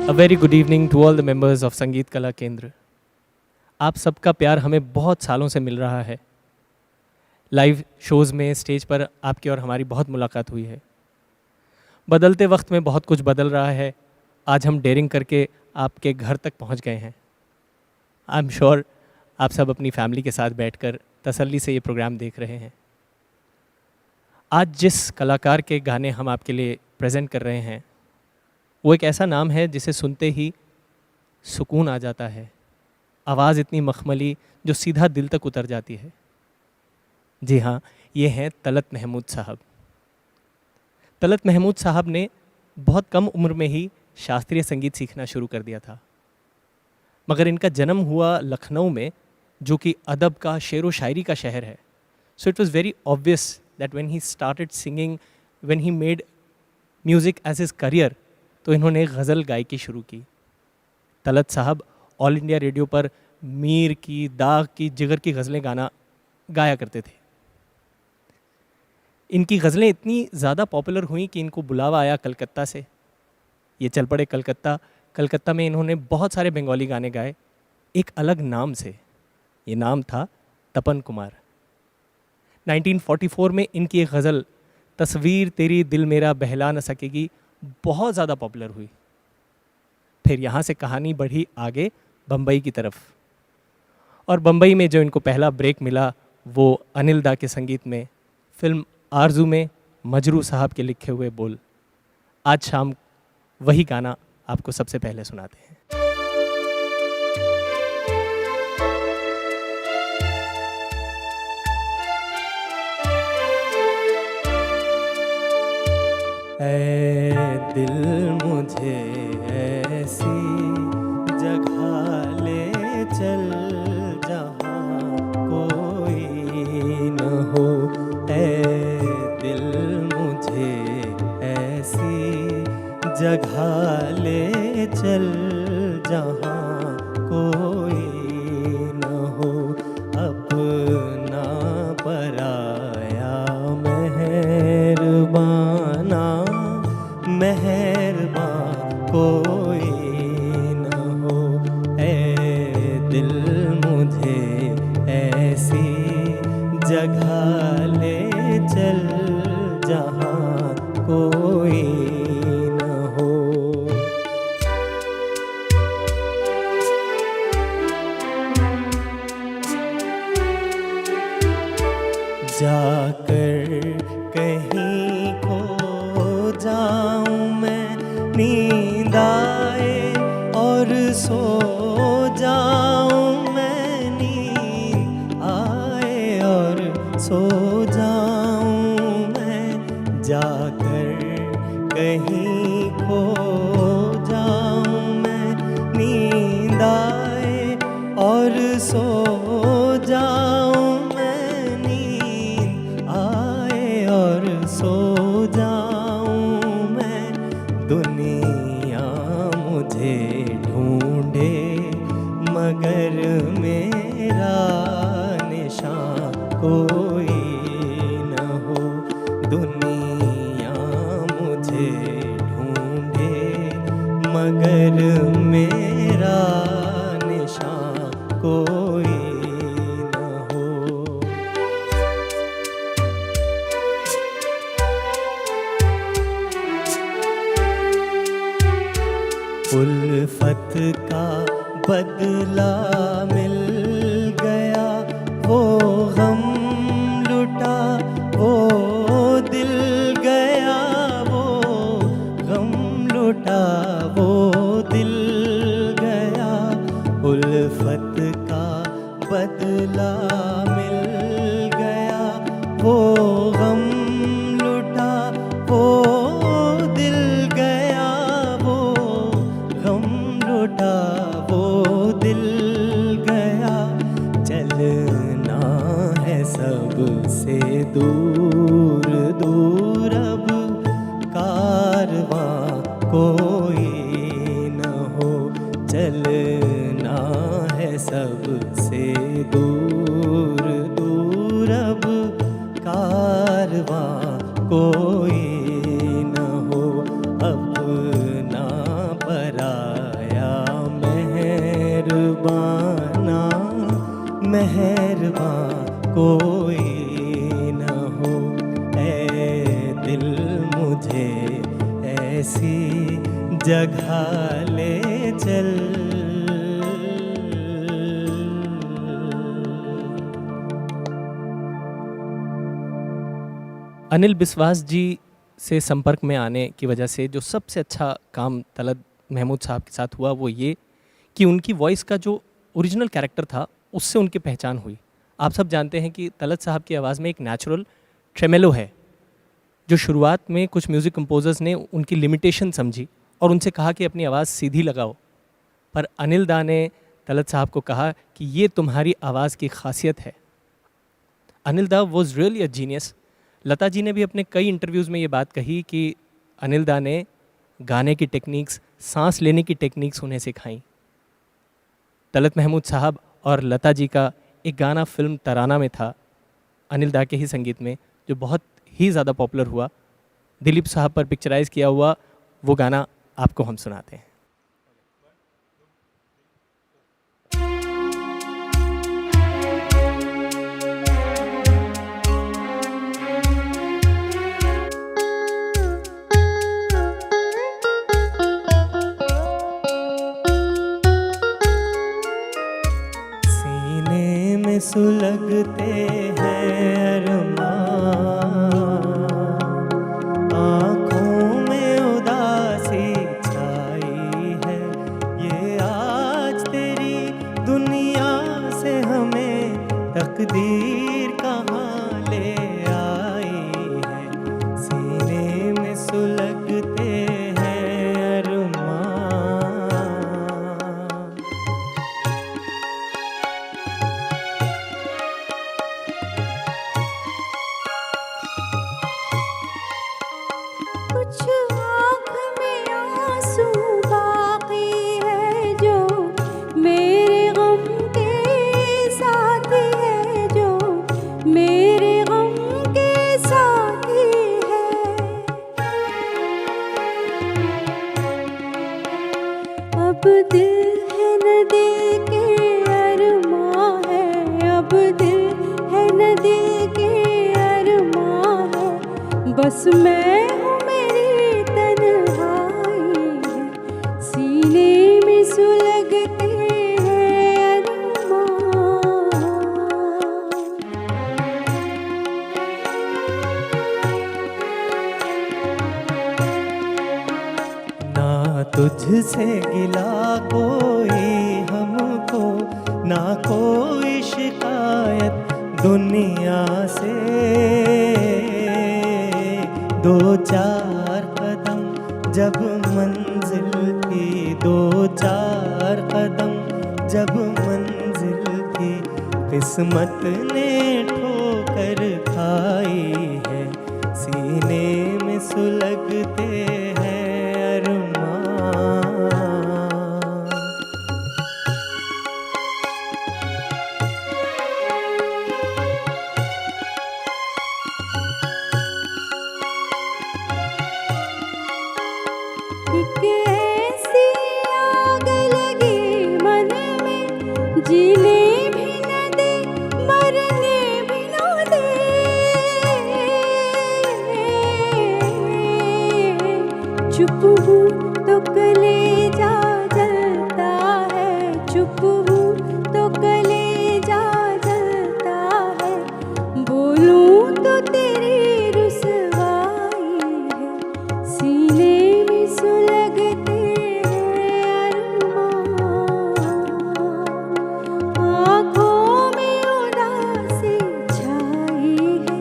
A very good evening to all the members of संगीत कला केंद्र। आप सबका प्यार हमें बहुत सालों से मिल रहा है। लाइव शोज़ में, स्टेज पर आपकी और हमारी बहुत मुलाकात हुई है। बदलते वक्त में बहुत कुछ बदल रहा है। आज हम डेयरिंग करके आपके घर तक पहुंच गए हैं। आई एम श्योर आप सब अपनी फैमिली के साथ बैठकर तसल्ली से ये प्रोग्राम देख रहे हैं। आज जिस कलाकार के गाने हम आपके लिए प्रेजेंट कर रहे हैं, वो एक ऐसा नाम है जिसे सुनते ही सुकून आ जाता है। आवाज़ इतनी मखमली जो सीधा दिल तक उतर जाती है। जी हाँ, ये हैं तलत महमूद साहब। तलत महमूद साहब ने बहुत कम उम्र में ही शास्त्रीय संगीत सीखना शुरू कर दिया था, मगर इनका जन्म हुआ लखनऊ में, जो कि अदब का, शेर व शायरी का शहर है। So it was very obvious that when he started singing, when he made music as his career, तो इन्होंने गज़ल गायकी शुरू की। तलत साहब ऑल इंडिया रेडियो पर मीर की, दाग की, जिगर की गज़लें गाया करते थे। इनकी गज़लें इतनी ज़्यादा पॉपुलर हुई कि इनको बुलावा आया कलकत्ता से। ये चल पड़े कलकत्ता। कलकत्ता में इन्होंने बहुत सारे बंगाली गाने गाए, एक अलग नाम से। ये नाम था तपन कुमार। 1944 में इनकी एक गज़ल तस्वीर तेरी दिल मेरा बहला न सकेगी बहुत ज़्यादा पॉपुलर हुई। फिर यहाँ से कहानी बढ़ी आगे बम्बई की तरफ, और बम्बई में जो इनको पहला ब्रेक मिला वो अनिल दा के संगीत में, फिल्म आरज़ू में मजरू साहब के लिखे हुए बोल। आज शाम वही गाना आपको सबसे पहले सुनाते हैं। ऐ दिल मुझे ऐसी जगह ले चल जहाँ कोई न हो। ऐ दिल मुझे ऐसी जगह ले चल जहाँ कोई न हो। अपना पराया मेहरबान कोई न हो। ऐ दिल मुझे ऐसी जगह ले चल जहाँ कोई न हो। जाकर कहीं खो जाऊं मैं, नींद आए और सो जाऊं मैं, नींद आए और सो जाऊं मैं। जाकर कहीं खो जाऊं मैं, नींद आए और सो जाऊं मैं, नींद आए और सो जाऊं मैं। दुनिया मुझे ढूंढे मगर मेरा निशान कोई न हो। दुनिया मुझे ढूंढे मगर मेरा निशान कोई न हो। उल्फत का बदला मिल गया, वो गम लुटा, वो दिल गया, वो गम लुटा, वो दिल गया। उल्फत का बदला मिल गया, वो गम लुटा, वो दिल गया, वो गम लुटा, वो दिल गया। चलना है सबसे दूर दूर अब, कारवां कोई न हो। चलना है सबसे दूर दूर अब, कारवां कोई न हो। अपना पराया मेहरबान कोई न हो, ऐ दिल मुझे ऐसी जगह ले चल। अनिल बिस्वास जी से संपर्क में आने की वजह से जो सबसे अच्छा काम तलत महमूद साहब के साथ हुआ वो ये कि उनकी वॉइस का जो ओरिजिनल कैरेक्टर था उससे उनकी पहचान हुई। आप सब जानते हैं कि तलत साहब की आवाज़ में एक नेचुरल ट्रेमेलो है, जो शुरुआत में कुछ म्यूज़िक कंपोजर्स ने उनकी लिमिटेशन समझी और उनसे कहा कि अपनी आवाज़ सीधी लगाओ, पर अनिल दा ने तलत साहब को कहा कि ये तुम्हारी आवाज़ की खासियत है। अनिल दा was really a genius. Lata ji ने भी अपने कई इंटरव्यूज़ में ये बात कही कि अनिल दा ने गाने की टेक्निक्स, सांस लेने की टेक्निक्स उन्हें सिखाई। तलत महमूद साहब और लता जी का एक गाना फिल्म तराना में था, अनिल दा के ही संगीत में, जो बहुत ही ज़्यादा पॉपुलर हुआ। दिलीप साहब पर पिक्चराइज़ किया हुआ वो गाना आपको हम सुनाते हैं। सीने में सुलगते हैं अरमान, आँखों में उदासी छाई है, ये आज तेरी दुनिया से हमें तकदीर कहाँ ले आई है। सीने में सुलगते हैं अरमान। कुछ आँख में आंसू बाकी है जो मेरे गम के साथी है, जो मेरे गम के साथी है। अब दिल है न दिल के अरमां है, अब दिल है न दिल के अरमां है, बस मैं हूँ मेरी तन्हाई है, सीने में सुलगते हैं अरमां। ना तुझसे गिला कोई हमको, ना कोई शिकायत दुनिया से। दो चार कदम जब मंजिल थी, दो चार कदम जब मंजिल थी, किस्मत ने ठोकर खाई है, सीने में सुलगते हैं अरमान। एक ऐसी आग लगी मन में, जीने भी न दे मरने भी न दे। चुप हूँ तो कलेजा जलता है, चुप हूँ तो कलेजा जलता है, बोलूँ तो तेरी रुसवाई है, सीने में सुलगते हैं अरमान। आँखों में उदासी छाई है,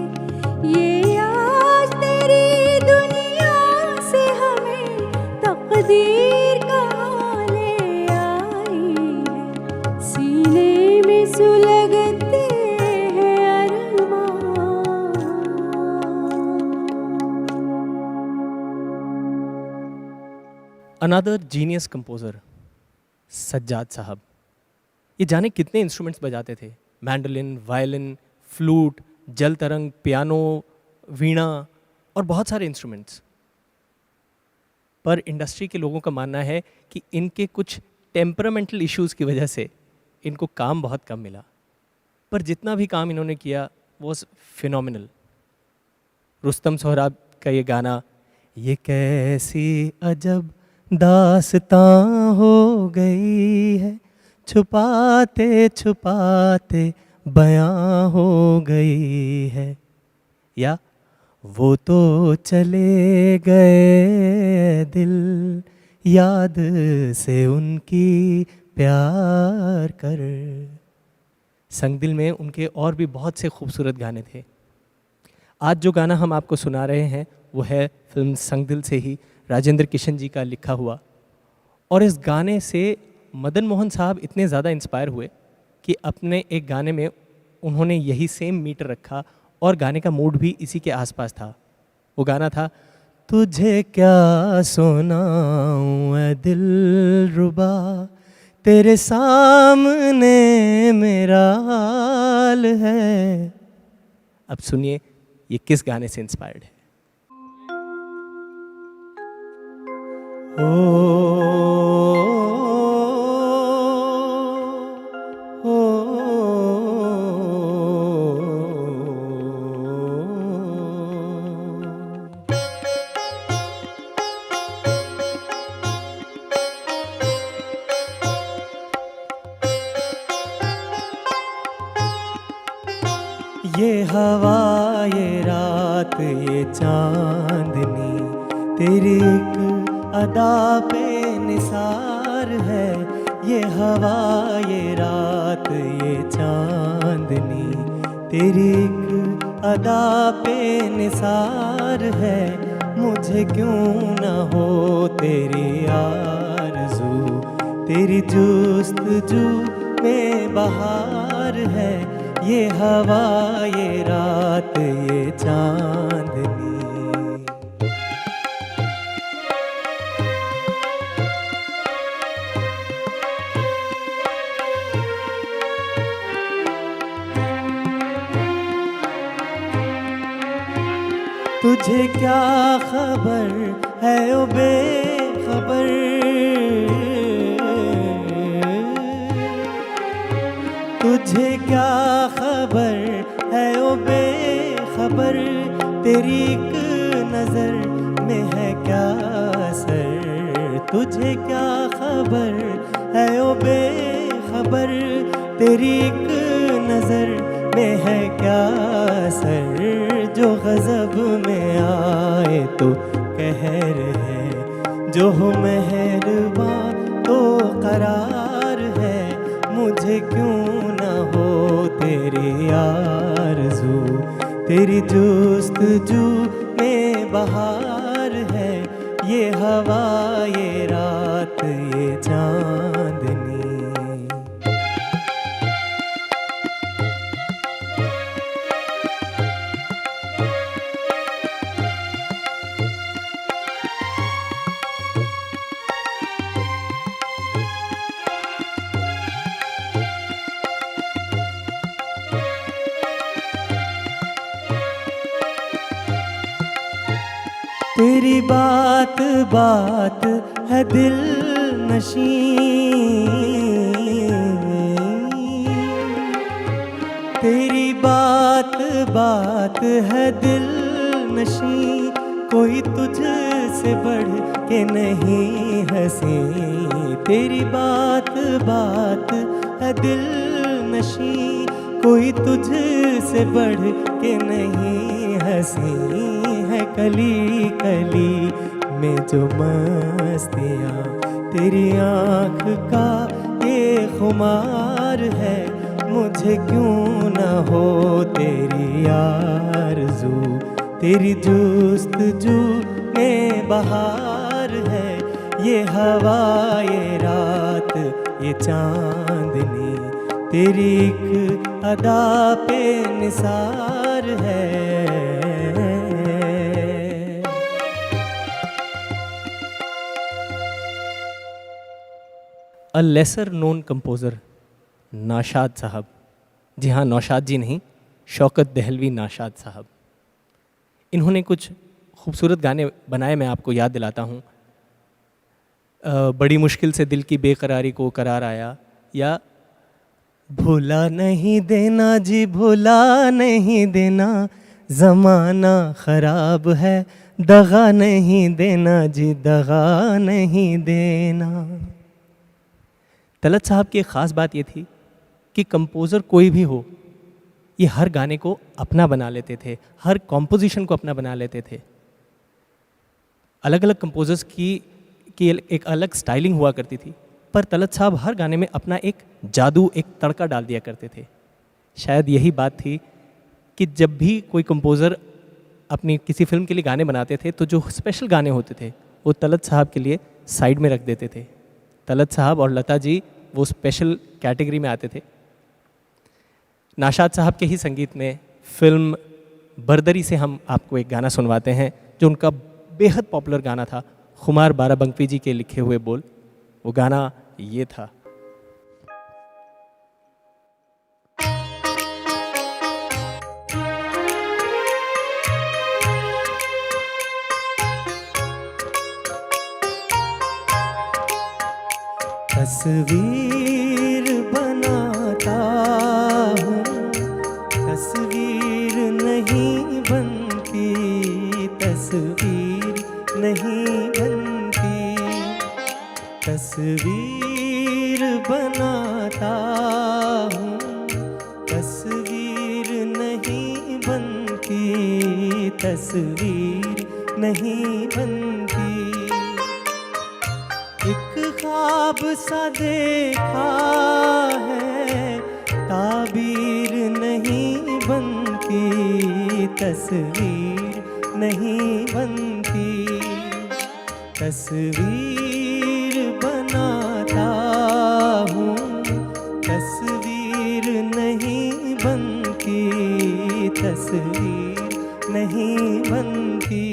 ये आज तेरी दुनिया से हमें तकदीर कहाँ ले आई है, सीने में सुलगते हैं अरमान। अनदर जीनियस कंपोज़र सज्जाद साहब, ये जाने कितने इंस्ट्रूमेंट्स बजाते थे, मैंडोलिन, वायलिन, फ्लूट, जल तरंग, पियानो, वीणा और बहुत सारे इंस्ट्रूमेंट्स। पर इंडस्ट्री के लोगों का मानना है कि इनके कुछ टेम्परामेंटल इश्यूज़ की वजह से इनको काम बहुत कम मिला। पर जितना भी काम इन्होंने किया वॉज फिनोमिनल। रुस्तम सोहराब का ये गाना, ये कैसी अजब दास्तां हो गई है, छुपाते छुपाते बयां हो गई है, या वो तो चले गए दिल याद से उनकी प्यार कर। संगदिल में उनके और भी बहुत से खूबसूरत गाने थे। आज जो गाना हम आपको सुना रहे हैं वो है फिल्म संगदिल से ही राजेंद्र किशन जी का लिखा हुआ। और इस गाने से मदन मोहन साहब इतने ज़्यादा इंस्पायर हुए कि अपने एक गाने में उन्होंने यही सेम मीटर रखा और गाने का मूड भी इसी के आसपास था। वो गाना था, तुझे क्या सुनाऊं ऐ दिलरुबा, तेरे सामने मेरा हाल है। अब सुनिए ये किस गाने से इंस्पायर्ड है। ये हवा ये रात ये चांदनी, तेरी एक अदा पे निसार है। ये हवा ये रात ये चांदनी, तेरी एक अदा पे निसार है। मुझे क्यों न हो तेरी आरज़ू, तेरी जुस्तजू में बहार है। ये हवा ये रात ये चांदनी। तुझे क्या खबर है ओ बेखबर, तुझे क्या खबर है ओ बेखबर, तेरी एक नज़र में है क्या असर। तुझे क्या खबर है ओ बेखबर, तेरी एक नज़र में है क्या असर। जो गज़ब में आए तो कहर है, जो हो मेहरबान तो करार है। मुझे क्यों न हो तेरी आरज़ू, तेरी जुस्तजू में बहार है। ये हवा ये रात ये चांदनी। तेरी बात बात है दिल नशी, तेरी बात बात है दिल नशी। कोई तुझसे बढ़ के नहीं हंसी, तेरी बात बात है दिल नशी। कोई तुझसे बढ़ के नहीं हंसी है। कली कली में जो मस्तियाँ, तेरी आँख का ये खुमार है। मुझे क्यों न हो तेरी आरज़ू, तेरी जुस्तजू में बहार है। ये हवा ये रात ये चांदनी, तेरी एक अदा पे निसार है। A lesser known composer Nashad साहब, जी हाँ नौशाद जी नहीं, शौकत दहलवी नाशाद साहब। इन्होंने कुछ खूबसूरत गाने बनाए, मैं आपको याद दिलाता हूँ। बड़ी मुश्किल से दिल की बेकरारी को करार आया, या भुला नहीं देना जी, भुला नहीं देना, ज़माना ख़राब है, दगा नहीं देना जी, दगा नहीं देना। तलत साहब की एक ख़ास बात ये थी कि कंपोज़र कोई भी हो, ये हर गाने को अपना बना लेते थे, हर कॉम्पोजिशन को अपना बना लेते थे। अलग अलग कंपोजर्स की एक अलग स्टाइलिंग हुआ करती थी, पर तलत साहब हर गाने में अपना एक जादू, एक तड़का डाल दिया करते थे। शायद यही बात थी कि जब भी कोई कंपोज़र अपनी किसी फिल्म के लिए गाने बनाते थे तो जो स्पेशल गाने होते थे वो तलत साहब के लिए साइड में रख देते थे। तलत साहब और लता जी वो स्पेशल कैटेगरी में आते थे। नाशाद साहब के ही संगीत में फिल्म बरदरी से हम आपको एक गाना सुनवाते हैं जो उनका बेहद पॉपुलर गाना था, खुमार बाराबंकी जी के लिखे हुए बोल। वो गाना ये था। तस्वीर बनाता हूँ, तस्वीर नहीं बनती, तस्वीर नहीं बनती। तस्वीर बनाता हूँ, तस्वीर नहीं बनती, तस्वीर नहीं बनती। एक ख्वाब सा देखा है, ताबीर नहीं बनती, तस्वीर नहीं बनती। तस्वीर बनाता हूँ, तस्वीर नहीं बनती, तस्वीर नहीं बनती।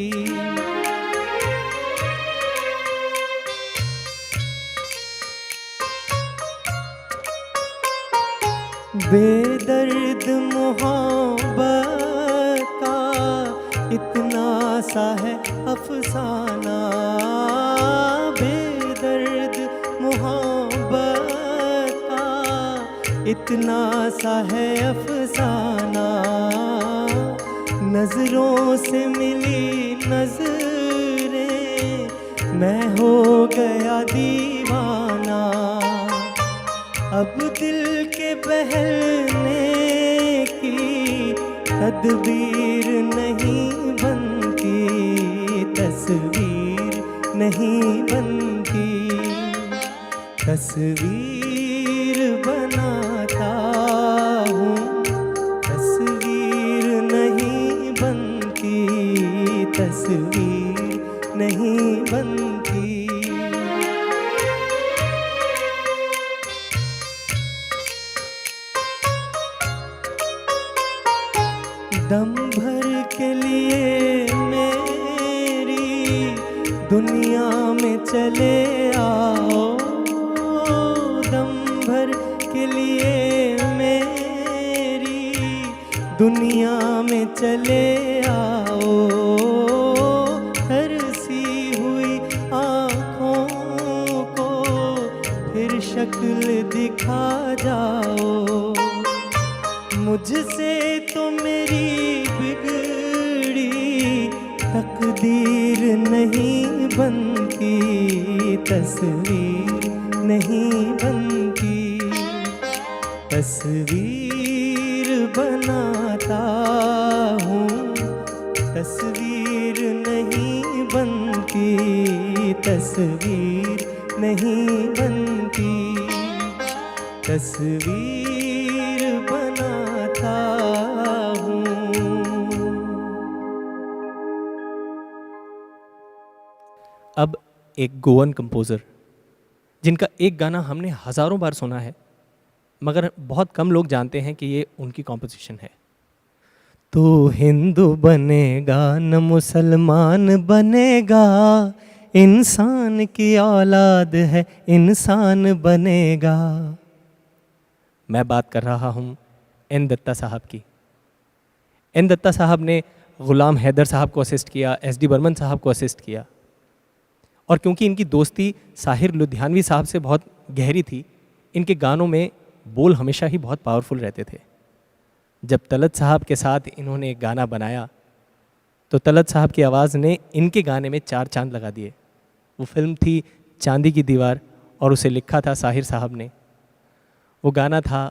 बेदर्द मोहब्बत का इतना सा है अफसाना, बेदर्द मोहब्बत का इतना सा है अफसाना। नजरों से मिली नजरें, मैं हो गया दीवाना। अब दिल के बहलने की तदबीर नहीं बनती, तस्वीर नहीं बनती। तस्वीर बनाता हूँ, तस्वीर नहीं बनती, तस्वीर नहीं बनती। दम भर के लिए मेरी दुनिया में चले आओ, दम भर के लिए मेरी दुनिया में चले आओ। तरसी हुई आँखों को फिर शक्ल दिखा जाओ। मुझसे तो मेरी बिगड़ी तकदीर नहीं बनती, तस्वीर नहीं बनती। तस्वीर बनाता हूँ, तस्वीर नहीं बनती, तस्वीर नहीं बनती। तस्वीर बनाता हूँ। अब एक गोवन कंपोज़र जिनका एक गाना हमने हज़ारों बार सुना है, मगर बहुत कम लोग जानते हैं कि ये उनकी कॉम्पोजिशन है। तू हिंदू बनेगा न मुसलमान बनेगा, इंसान की औलाद है, इंसान बनेगा। मैं बात कर रहा हूँ एन दत्ता साहब की। एन दत्ता साहब ने ग़ुलाम हैदर साहब को असिस्ट किया, एस.डी. बर्मन साहब को असिस्ट किया, और क्योंकि इनकी दोस्ती साहिर लुधियानवी साहब से बहुत गहरी थी, इनके गानों में बोल हमेशा ही बहुत पावरफुल रहते थे। जब तलत साहब के साथ इन्होंने एक गाना बनाया तो तलत साहब की आवाज़ ने इनके गाने में 4 चांद लगा दिए। वो फिल्म थी चांदी की दीवार और उसे लिखा था साहिर साहब ने। वो गाना था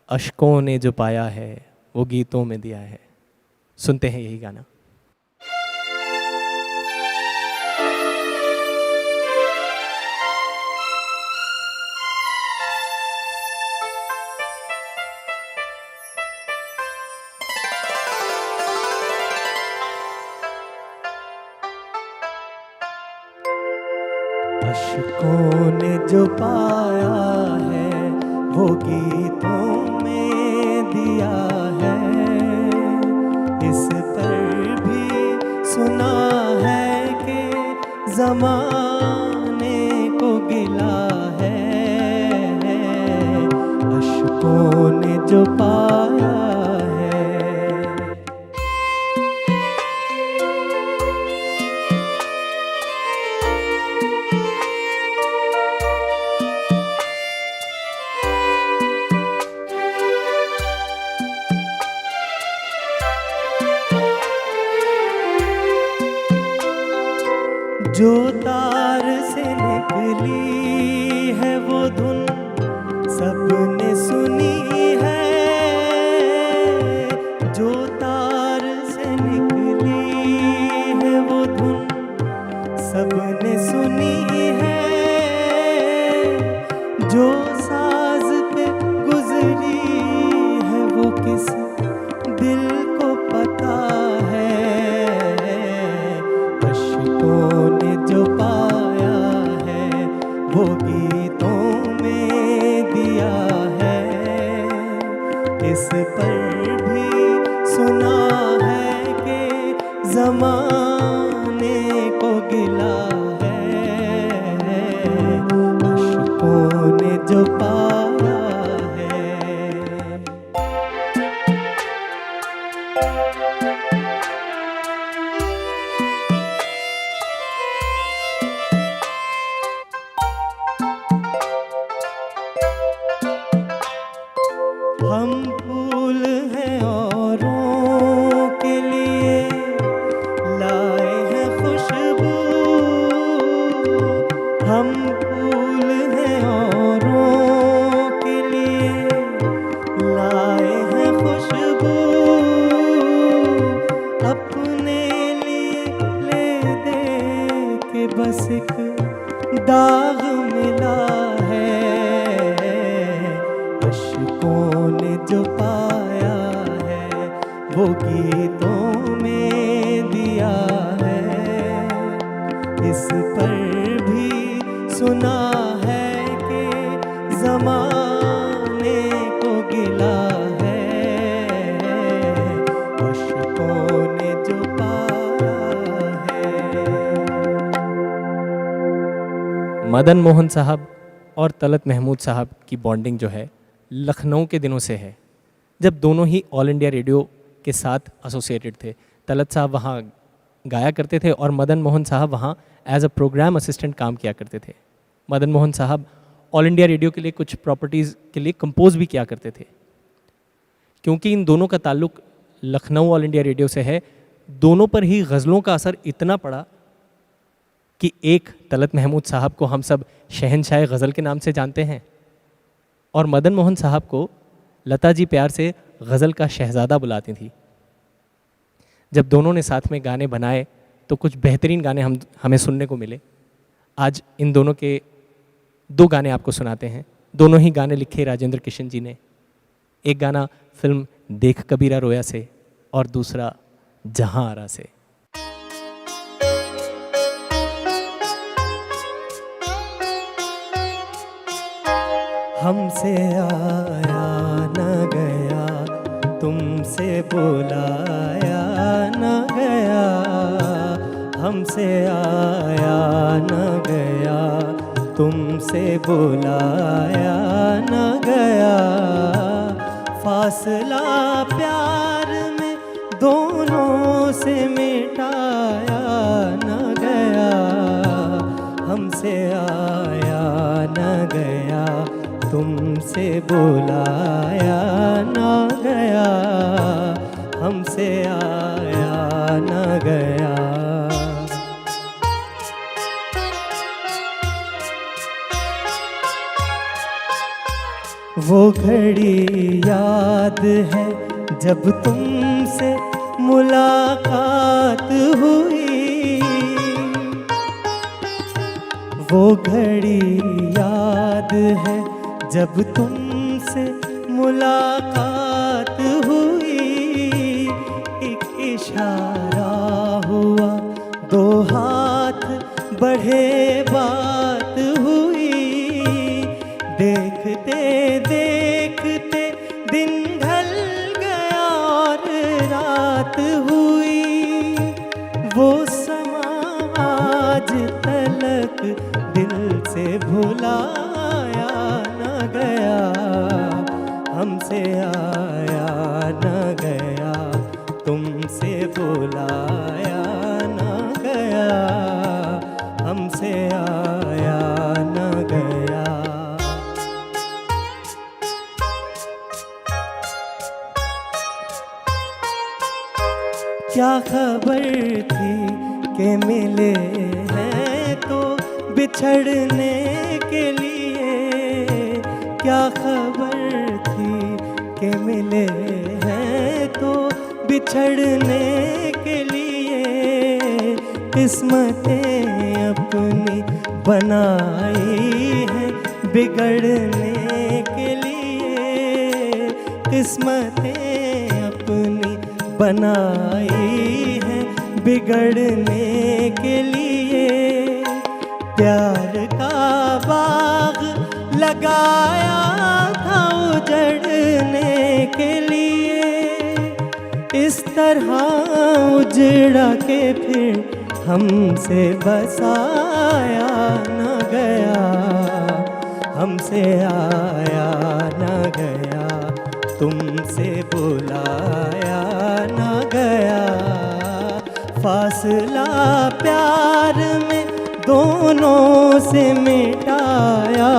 अश्कों ने जो पाया है वो गीतों में दिया है। सुनते हैं यही गाना। अश्कों ने जो पाया है वो गीतों में दिया है, इस पर भी सुना है कि ज़माने को गिला है। अश्कों ने जो पाया जो तार से निकली है वो धुन सबने सुनी है, जो तार से निकली है वो धुन सबने सुनी है, जो साज पे गुजरी है वो किस दिल को पता है। अश्कों ने जो पाया है वो गीतों में दिया है, इस पर भी सुना है कि ज़माने को गिला है। अश्कों ने जो पाया है। हम फूल हैं औरों के लिए लाए हैं खुशबू, हम फूल हैं औरों के लिए लाए हैं खुशबू, अपने लिए ले दे के बस एक दाग मिला है। अश्कों ने जो पाया है वो गीतों में दिया है, इस पर भी सुना है कि ज़माने को गिला है। अश्कों ने जो पाया है। मदन मोहन साहब और तलत महमूद साहब की बॉन्डिंग जो है लखनऊ के दिनों से है, जब दोनों ही ऑल इंडिया रेडियो के साथ एसोसिएटेड थे। तलत साहब वहाँ गाया करते थे और मदन मोहन साहब वहाँ एज अ प्रोग्राम असिस्टेंट काम किया करते थे। मदन मोहन साहब ऑल इंडिया रेडियो के लिए कुछ प्रॉपर्टीज़ के लिए कंपोज भी किया करते थे। क्योंकि इन दोनों का ताल्लुक़ लखनऊ ऑल इंडिया रेडियो से है, दोनों पर ही गज़लों का असर इतना पड़ा कि एक तलत महमूद साहब को हम सब शहनशाह गज़ल के नाम से जानते हैं और मदन मोहन साहब को लता जी प्यार से गज़ल का शहज़ादा बुलाती थी। जब दोनों ने साथ में गाने बनाए तो कुछ बेहतरीन गाने हमें सुनने को मिले। आज इन दोनों के 2 गाने आपको सुनाते हैं। दोनों ही गाने लिखे राजेंद्र किशन जी ने। एक गाना फिल्म देख कबीरा रोया से और दूसरा जहां आरा से। हमसे आया न गया, तुमसे बुलाया न गया, हमसे आया न गया, तुमसे बुलाया न गया, फासला प्यार में दोनों से मिटाया न गया, हमसे आया न गया, तुमसे बुलाया ना गया, हमसे आया ना गया। वो घड़ी याद है जब तुमसे मुलाकात हुई, वो घड़ी याद है जब तुमसे मुलाकात हुई। एक इशारा हुआ, दो हाथ बढ़े, बात हुई। देखते देखते दिन ढल गया और रात हुई। वो समा आज तलक दिल से भुलाया न गया, हमसे आया न गया, तुमसे बुलाया न गया, हमसे आया न गया। क्या खबर थी कि मिले हैं तो बिछड़ने के लिए, क्या खबर थी कि मिले हैं तो बिछड़ने के लिए। किस्मतें अपनी बनाई हैं बिगड़ने के लिए, किस्मतें अपनी बनाई है बिगड़ने के लिए। प्यार का बाग लगाया था उजड़ने के लिए, इस तरह उजड़ा के फिर हमसे बसाया न गया, हमसे आया न गया, तुमसे बुलाया न गया। फासला प्यार में दोनों से मिटाया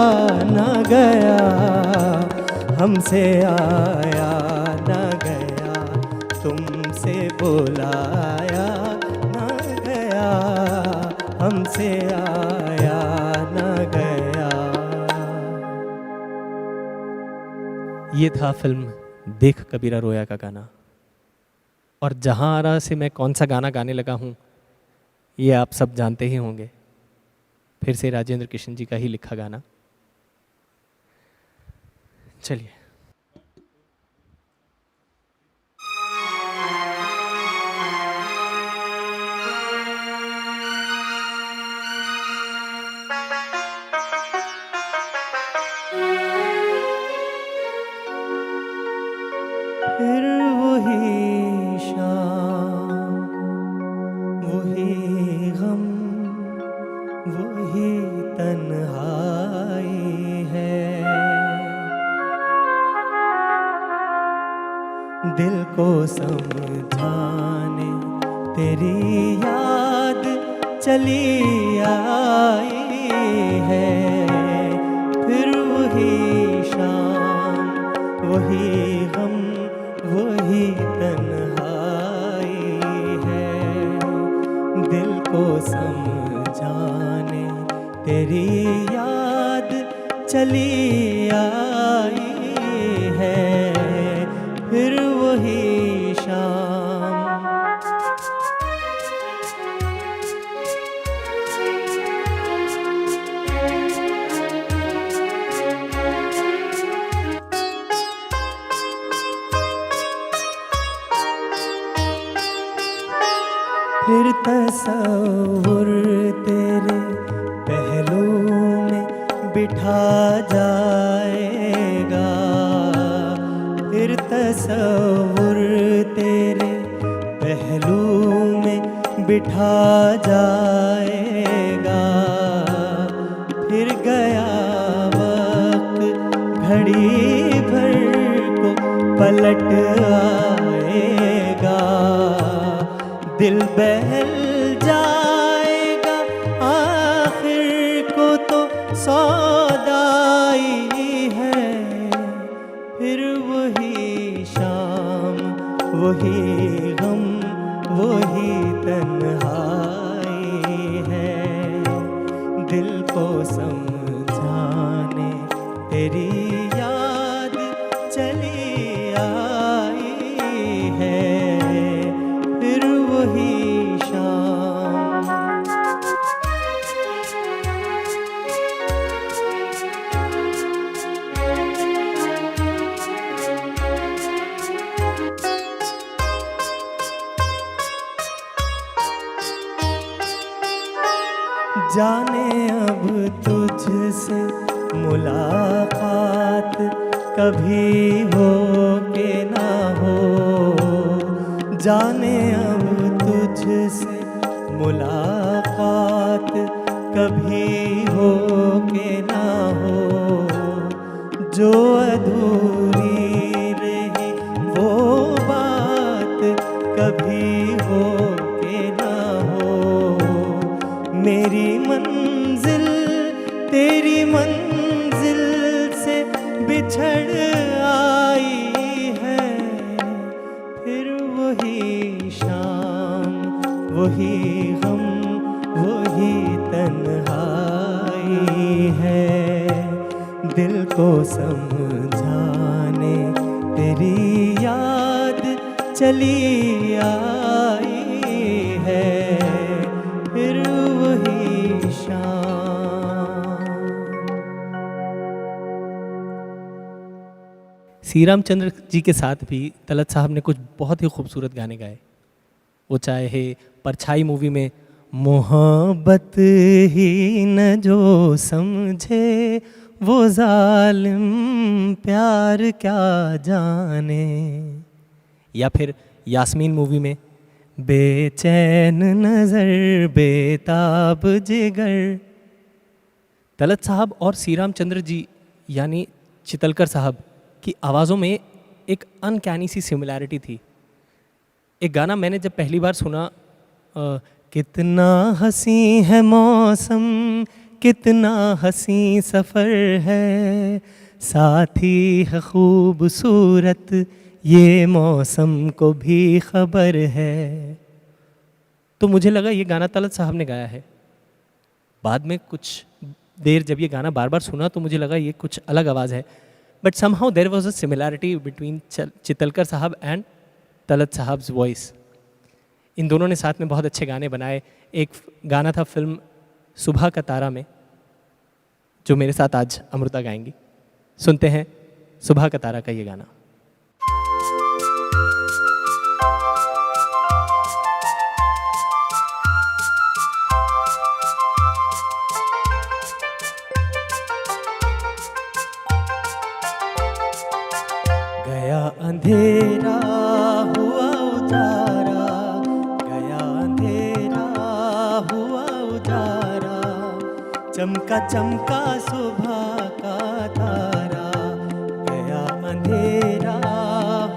न गया, हमसे आया न गया, तुमसे बुलाया न गया, हमसे आया न गया। ये था फिल्म देख कबीरा रोया का गाना। और जहाँ आरा से मैं कौन सा गाना गाने लगा हूँ ये आप सब जानते ही होंगे, फिर से राजेंद्र किशन जी का ही लिखा गाना। चलिए। फिर वही शाम, वही गम, वही तन्हाई है। दिल को समझाने तेरी याद चली आई है। फिर वही शाम, वही गम, वही तन्हाई है। दिल को समझाने तेरी याद चली आई है। फिर वही शाम, फिर तसव्वुर तेरे पहलू में बिठा जाएगा। फिर तसव्वुर तेरे पहलू में बिठा जाएगा। फिर गया वक्त घड़ी भर को पलट आएगा। दिल बहल जाएगा आखिर को तो सौदाई है। वही गम वही तन्हाई है, दिल को समझाने तेरी याद चली आई है, फिर वही शाम। जाने अब तुझसे मुलाकात कभी हो के ना हो, जाने अब तुझसे मुलाकात कभी हो के ना हो, जो अधूरी रही वो बात कभी हो के ना हो, मेरी मंजिल तेरी मंजिल से बिछड़ आई है, फिर वही शाम वही गम वही तन्हाई है, दिल को समझाने तेरी याद चली आई है, फिर वही शाम। श्री रामचंद्र जी के साथ भी तलत साहब ने कुछ बहुत ही खूबसूरत गाने गाए। वो चाहे परछाई मूवी में मोहब्बत ही न जो समझे वो जालिम प्यार क्या जाने, या फिर यास्मीन मूवी में बेचैन नजर बेताब जिगर। तलत साहब और श्री रामचंद्र जी यानी चितलकर साहब की आवाज़ों में एक अनकैनी सी सिमिलैरिटी थी। एक गाना मैंने जब पहली बार सुना, कितना हंसी है मौसम कितना हंसी सफ़र है, साथी है खूबसूरत ये मौसम को भी खबर है, तो मुझे लगा ये गाना तलत साहब ने गाया है। बाद में कुछ देर जब ये गाना बार बार सुना तो मुझे लगा ये कुछ अलग आवाज़ है, but somehow there was a similarity between Chitalkar साहब एंड तलत साहब्स वॉइस। इन दोनों ने साथ में बहुत अच्छे गाने बनाए। एक गाना था फिल्म सुबह का तारा में, जो मेरे साथ आज अमृता गाएंगी। सुनते हैं सुबह का तारा का ये गाना। गया अंधेरा हुआ उजारा, गया अंधेरा हुआ उजारा, चमका चमका सुबह का तारा, गया अंधेरा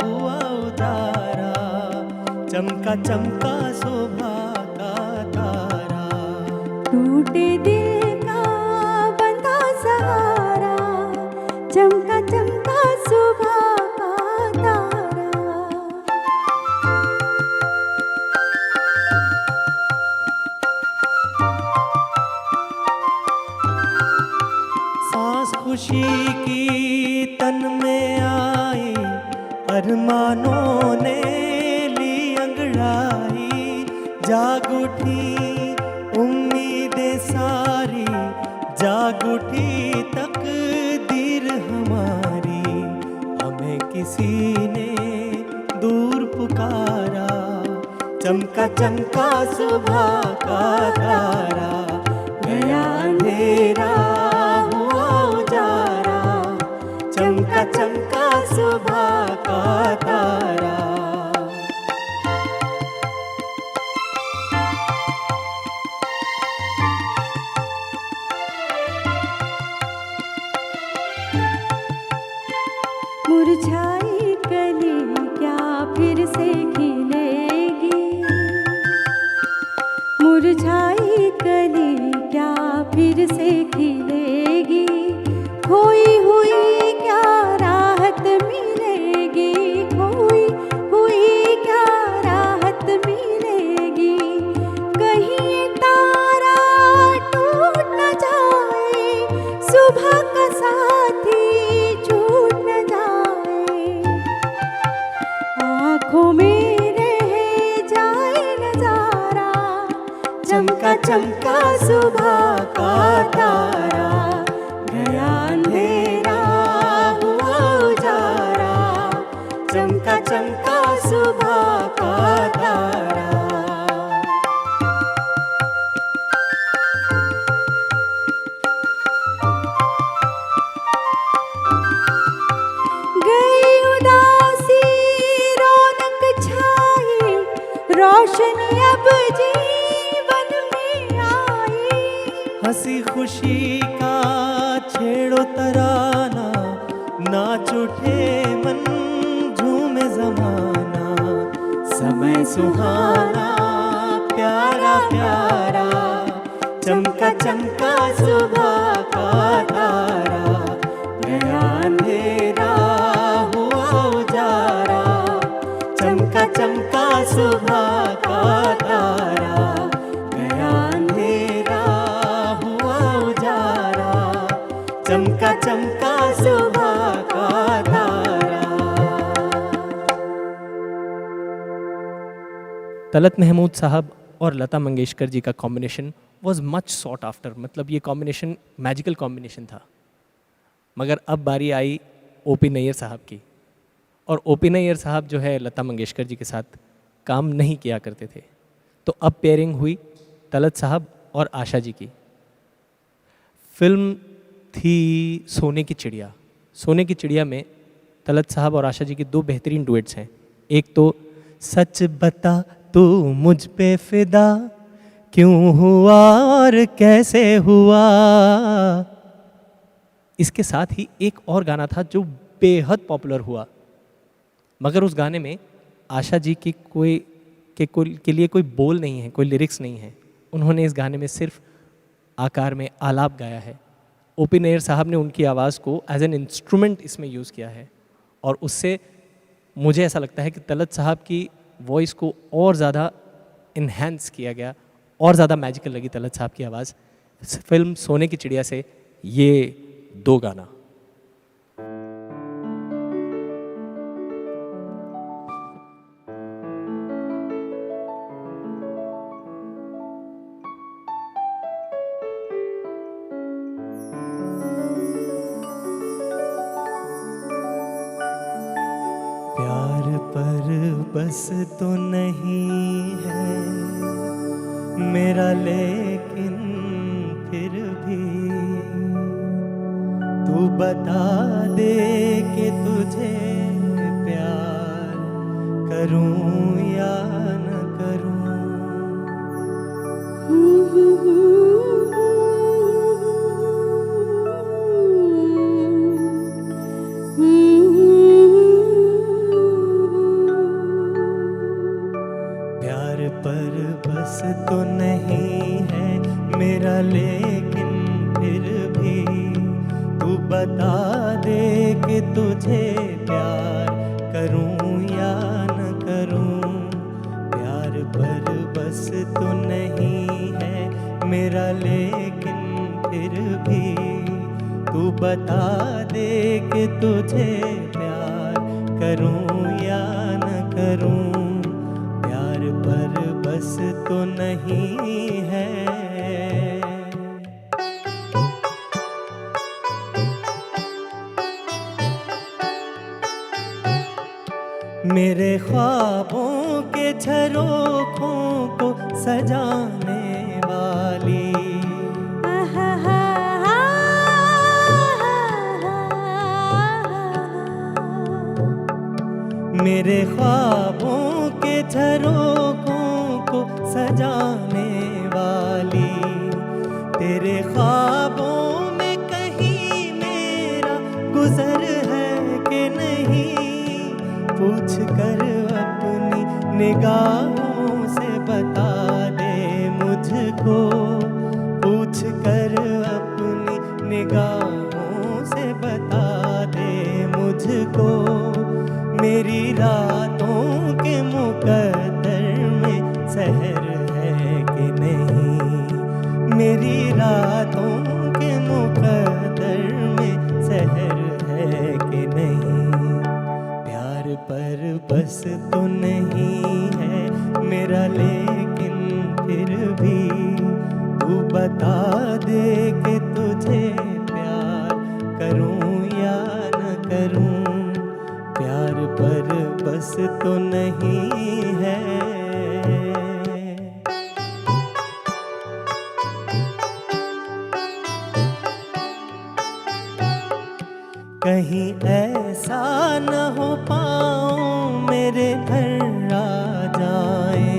हुआ उजारा, चमका चमका सुबह का तारा, टूटे दिल का बंधा सहारा, चमका चमका सुबह का तारा। सांस खुशी की तन में आई, अरमानों ने ली अंगड़ाई, जाग उठी उम्मीदें सारी, जाग उठी तकदीर हमारी, हमें किसी ने दूर पुकारा, चमका चमका सुबह का तारा, गया अंधेरा हुआ उजारा, चमका चमका सुबह का तारा। मुरझाई कली क्या फिर से खिलेगी, मुरझाई कली क्या फिर से खिलेगी, खोई हुई क्या राहत मिलेगी, खोई हुई चमका सुबह का तारा, गया अंधेरा हुआ उजारा, चमका चमका सुबह का तारा। गई उदासी रौनक छाई, रोशनी अब जीवन में आई। हंसी खुशी का छेड़ो तराना, नाच उठे मन झूमे जमाना, समय सुहाना प्यारा प्यारा, चमका चमका सुबह का तारा, गया अंधेरा हुआ उजारा, चमका चमका सुबह का तारा, गया अंधेरा हुआ उजारा, चमका चमका सुबह का तारा। तलत महमूद साहब और लता मंगेशकर जी का combination was much sought after, मतलब ये कॉम्बिनेशन मैजिकल कॉम्बिनेशन था। मगर अब बारी आई ओपी नैयर साहब की, और ओपी नैयर साहब जो है लता मंगेशकर जी के साथ काम नहीं किया करते थे, तो अब पेयरिंग हुई तलत साहब और आशा जी की। फिल्म थी सोने की चिड़िया। सोने की चिड़िया में तलत साहब और आशा जी की दो बेहतरीन डुएट्स हैं। एक तो सच बता तू मुझ पे फिदा क्यों हुआ और कैसे हुआ, इसके साथ ही एक और गाना था जो बेहद पॉपुलर हुआ, मगर उस गाने में आशा जी की के लिए कोई बोल नहीं है, कोई लिरिक्स नहीं है। उन्होंने इस गाने में सिर्फ आकार में आलाप गाया है। ओपी नैयर साहब ने उनकी आवाज़ को एज एन इंस्ट्रूमेंट इसमें यूज़ किया है, और उससे मुझे ऐसा लगता है कि तलत साहब की वॉइस को और ज़्यादा इन्हेंस किया गया, और ज़्यादा मैजिकल लगी तलत साहब की आवाज़ फिल्म सोने की चिड़िया से ये दो गाना। प्यार पर बस तो नहीं है मेरा, लेकिन फिर भी तू बता दे कि तुझे प्यार करूं या न करूं। प्यार पर बस तो नहीं है मेरा, लेकिन फिर भी तू बता दे कि तुझे प्यार करूं या न करूं। प्यार पर बस तो नहीं है मेरा, लेकिन फिर भी तू बता दे कि तुझे प्यार करूं या न करूं। प्यार पर बस तो नहीं है। मेरे ख्वाबों के झरोखों को सजाने वाली, मेरे ख्वाबों के झरोखों को सजाने वाली, तेरे ख्वाबों में कहीं मेरा गुजर है कि नहीं, पूछ कर अपनी निगाहों से बता दे मुझको, पूछ कर अपनी निगाहों से बता दे मुझको। मेरी रातों के मुकद्दर में सहर है कि नहीं, मेरी रातों के मुकद्दर में सहर है कि नहीं। प्यार पर बस तो नहीं है मेरा, लेकिन फिर भी बता दे कि तुझे प्यार करूं या न करूं, प्यार पर बस तो नहीं है। कहीं ऐसा न हो पाऊं मेरे घर आ जाए,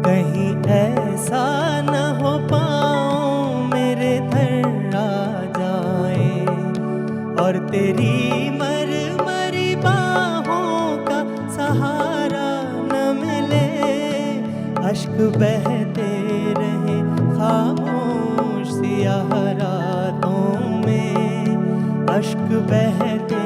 कहीं ऐसा न हो पाऊं मेरे घर आ जाए, और तेरी मरमरी बाहों का सहारा न मिले। अश्क बहते रहे खामोश सियाह रातों में, अश्क बहते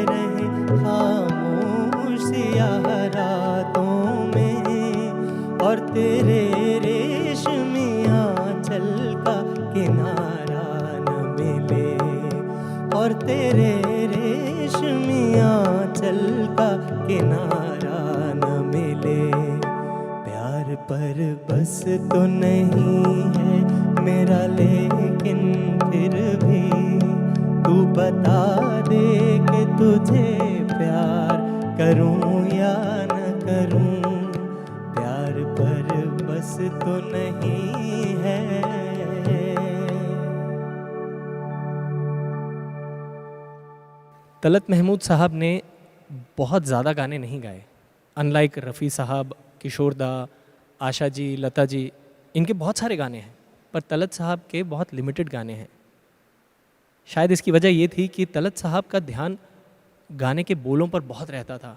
रहे खामोश सियाह रातों में, और तेरे रेशमी आंचल का किनारा न मिले, और तेरे रेशमी आंचल का किनारा न मिले। प्यार पर बस तो नहीं है मेरा, लेकिन फिर भी तू बता दे कि तुझे प्यार करूं या न करूं, प्यार पर बस तो नहीं है। तलत महमूद साहब ने बहुत ज़्यादा गाने नहीं गाए। अनलाइक रफ़ी साहब, किशोर दा, आशा जी, लता जी, इनके बहुत सारे गाने हैं, पर तलत साहब के बहुत लिमिटेड गाने हैं। शायद इसकी वजह ये थी कि तलत साहब का ध्यान गाने के बोलों पर बहुत रहता था,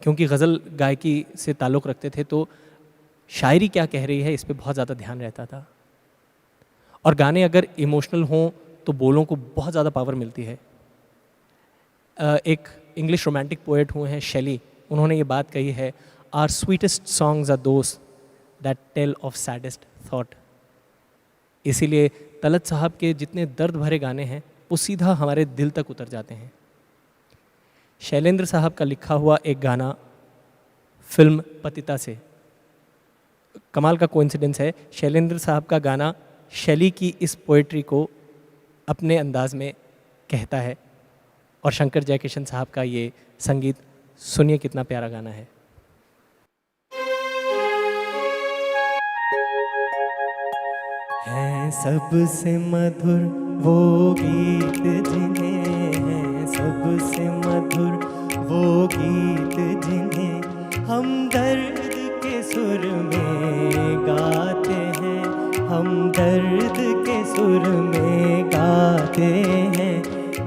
क्योंकि गज़ल गायकी से ताल्लुक़ रखते थे, तो शायरी क्या कह रही है इस पे बहुत ज़्यादा ध्यान रहता था। और गाने अगर इमोशनल हों तो बोलों को बहुत ज़्यादा पावर मिलती है। एक इंग्लिश रोमांटिक पोएट हुए हैं शेली, उन्होंने ये बात कही है, our sweetest songs are those that tell of saddest thought. इसीलिए तलत साहब के जितने दर्द भरे गाने हैं वो सीधा हमारे दिल तक उतर जाते हैं। शैलेंद्र साहब का लिखा हुआ एक गाना फिल्म पतिता से, कमाल का कोइंसिडेंस है, शैलेंद्र साहब का गाना शैली की इस पोएट्री को अपने अंदाज में कहता है, और शंकर जयकिशन साहब का ये संगीत, सुनिए कितना प्यारा गाना है। हैं सबसे मधुर वो गीत जिन्हें, हैं सबसे मधुर वो गीत जिन्हें हम दर्द के सुर में गाते हैं, हम दर्द के सुर में गाते हैं।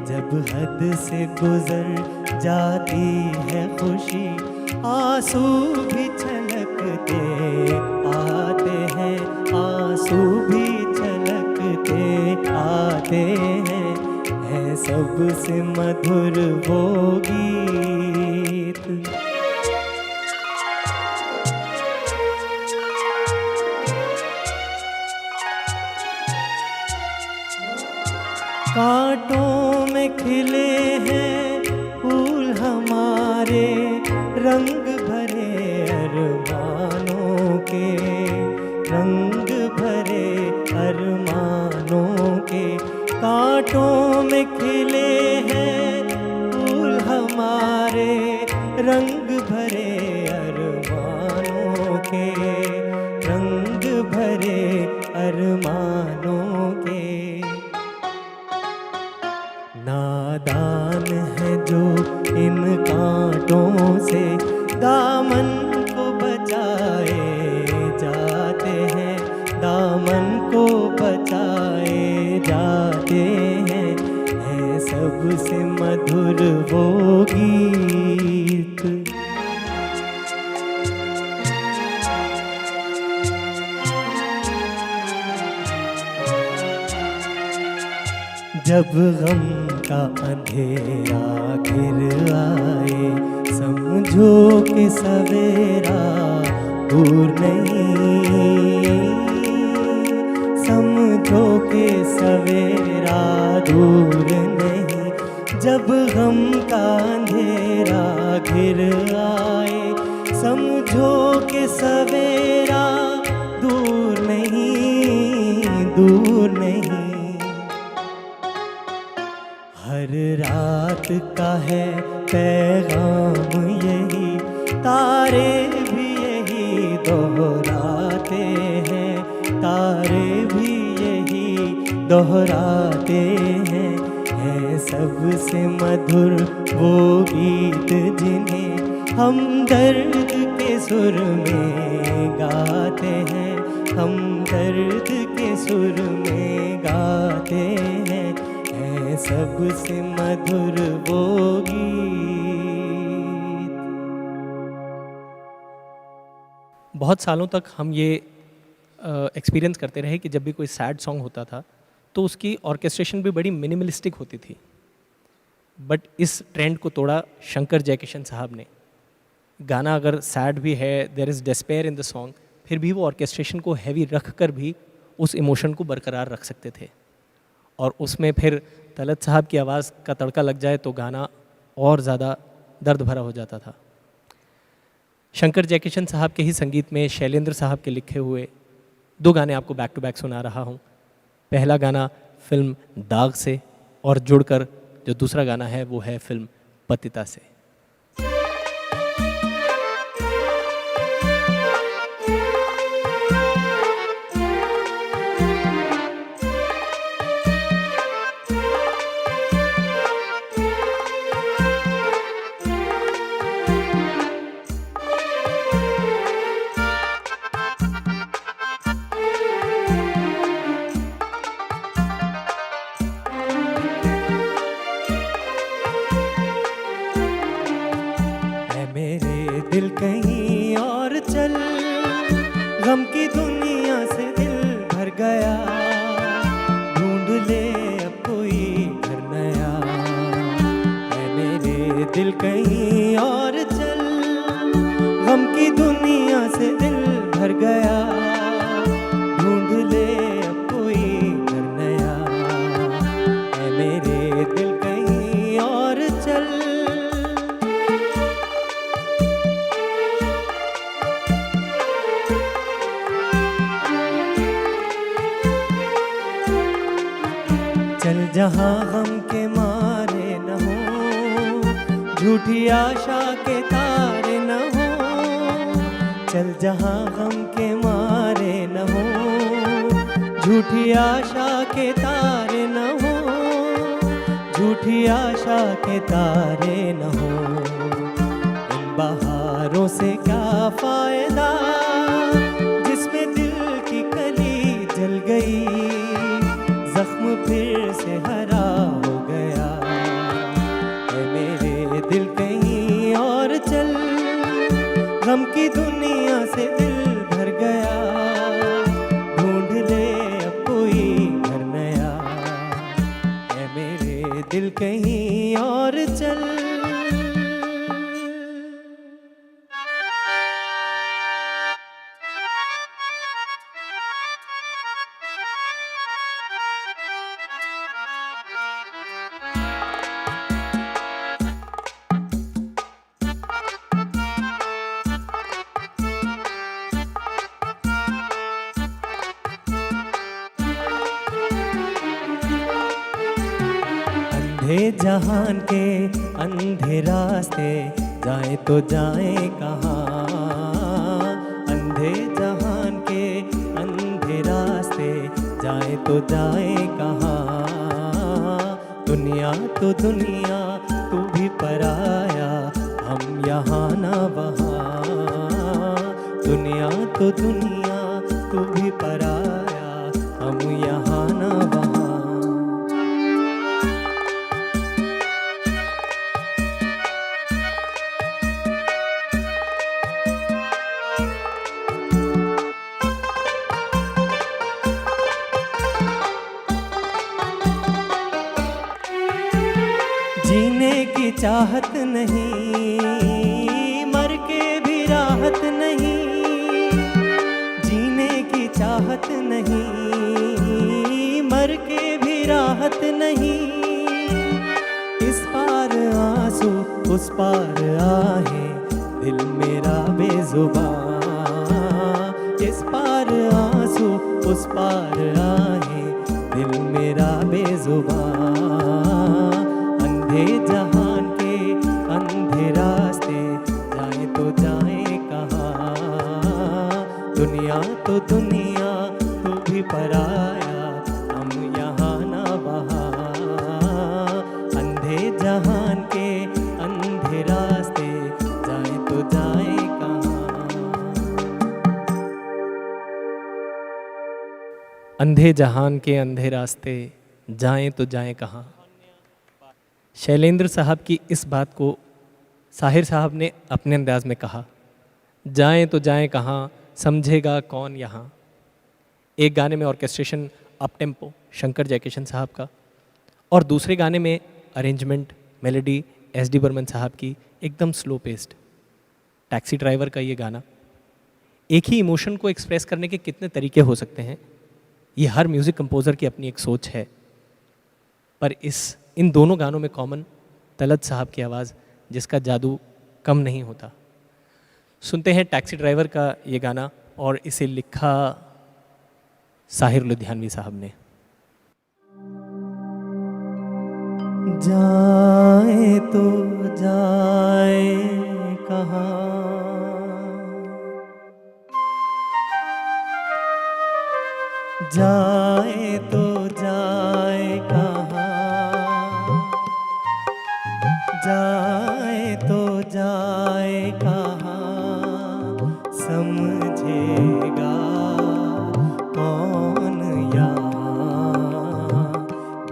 जब हद से गुजर जाती है खुशी, आंसू भी छलकते आते हैं, आंसू भी छलकते आते हैं। है सबसे मधुर वो गीत। कांटों में खिले हैं फूल हमारे, रंग भरे अरमानों के, रंग भरे अरमानों के। कांटों में खिले हैं फूल हमारे, रंग भरे अरमानों के, रंग भरे अरमानों के। नादान है जो इन कांटों से दामन को बचाए जाते हैं, दामन को बचाए जाते हैं। है सबसे मधुर वो गीत। जब गम का अंधेरा घिर आए, समझो कि सवेरा दूर नहीं, समझो कि सवेरा दूर नहीं। जब गम का अंधेरा घिर आए, समझो कि सवेरा दूर नहीं, दूर नहीं। हर रात का है पैगाम यही, तारे भी यही दोहराते हैं, तारे भी यही दोहराते हैं। है सबसे मधुर वो गीत जिन्हें हम दर्द के सुर में गाते हैं, हम दर्द के सुर में गाते हैं। है सबसे मधुर वो गीत। बहुत सालों तक हम ये एक्सपीरियंस करते रहे कि जब भी कोई सैड सॉन्ग होता था तो उसकी ऑर्केस्ट्रेशन भी बड़ी मिनिमलिस्टिक होती थी। बट इस ट्रेंड को तोड़ा शंकर जयकिशन साहब ने। गाना अगर सैड भी है, there is despair in the song, फिर भी वो ऑर्केस्ट्रेशन को हैवी रख कर भी उस इमोशन को बरकरार रख सकते थे। और उसमें फिर तलत साहब की आवाज़ का तड़का लग जाए तो गाना और ज़्यादा दर्द भरा हो जाता था। शंकर जयकिशन साहब के ही संगीत में शैलेंद्र साहब के लिखे हुए 2 गाने आपको बैक टू बैक सुना रहा हूँ। पहला गाना फिल्म दाग से, और जुड़कर जो दूसरा गाना है वो है फिल्म पतिता से। दिल कहीं और चल, गम की दुनिया से दिल भर गया, ढूंढ ले अब कोई घर नया। ऐ मेरे दिल कहीं और चल, गम की दुनिया से दिल भर गया, ढूंढ ले अब कोई घर नया। ऐ मेरे दिल कहीं और चल। चल जहाँ गम के मारे न हो, झूठी आशा के तारे न हो। चल जहाँ गम के मारे न हो, झूठी आशा के तारे न हो, झूठी आशा के तारे न हो। इन बहारों से क्या फायदा जिसमें दिल की कली जल गई, जख्म फिर से हरा हो गया। ऐ मेरे दिल कहीं और चल, गम की दुनिया से दिल भर गया, ढूंढ ले अब कोई घर नया। ऐ मेरे दिल कहीं और चल। अंधे जहान के अंधे रास्ते, जाए तो जाए कहाँ। अंधे जहान के अंधे रास्ते, जाए तो जाए कहाँ। दुनिया तो दुनिया, तू भी पराया, हम यहाँ ना वहाँ। दुनिया तो दुनिया, तू भी पराया, हम यहाँ ना वहाँ। जीने की चाहत नहीं, मर के भी राहत नहीं। जीने की चाहत नहीं, मर के भी राहत नहीं। इस उस पार आहे दिल मेरा बेजुबान, इस पार आंसू उस पार आहे दिल मेरा बेजुबान। अंधे जहान के अंधे रास्ते जाए तो जाए कहाँ, दुनिया तो दुनिया तू भी पराया हम यहाँ ना वहाँ। अंधे जहान के अंधे रास्ते जाए तो जाए कहाँ। अंधे जहान के अंधे रास्ते जाएं तो जाएं कहाँ। शैलेंद्र साहब की इस बात को साहिर साहब ने अपने अंदाज में कहा, जाएं तो जाएं कहाँ, समझेगा कौन यहाँ। एक गाने में orchestration up tempo Shankar Jaikishan साहब का, और दूसरे गाने में अरेंजमेंट मेलोडी एस.डी. बर्मन साहब की, एकदम स्लो पेस्ड। टैक्सी ड्राइवर का ये गाना, एक ही इमोशन को एक्सप्रेस करने के कितने तरीके हो सकते हैं, ये हर म्यूज़िक कंपोज़र की अपनी एक सोच है। पर इन दोनों गानों में कॉमन तलत साहब की आवाज़, जिसका जादू कम नहीं होता। सुनते हैं टैक्सी ड्राइवर का ये गाना, और इसे लिखा साहिर लुधियानवी साहब ने। जाए तो जाए कहाँ, जाए तो जाए कहाँ, जाए तो जाए कहाँ, समझेगा कौन यहाँ।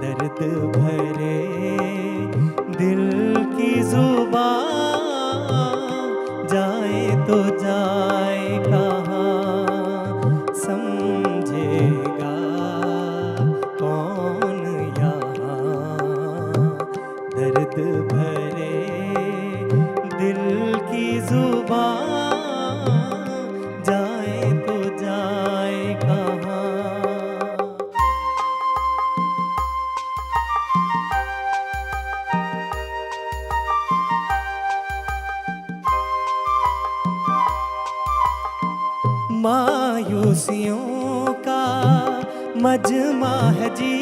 दर्द भरे दिल की जुबान, जाए तो जाए कहाँ, समझेगा कौन यहाँ। दर्द भरे दिल की जुबान, जाए तो जाए कहाँ। मायूसियों का मजमा है जी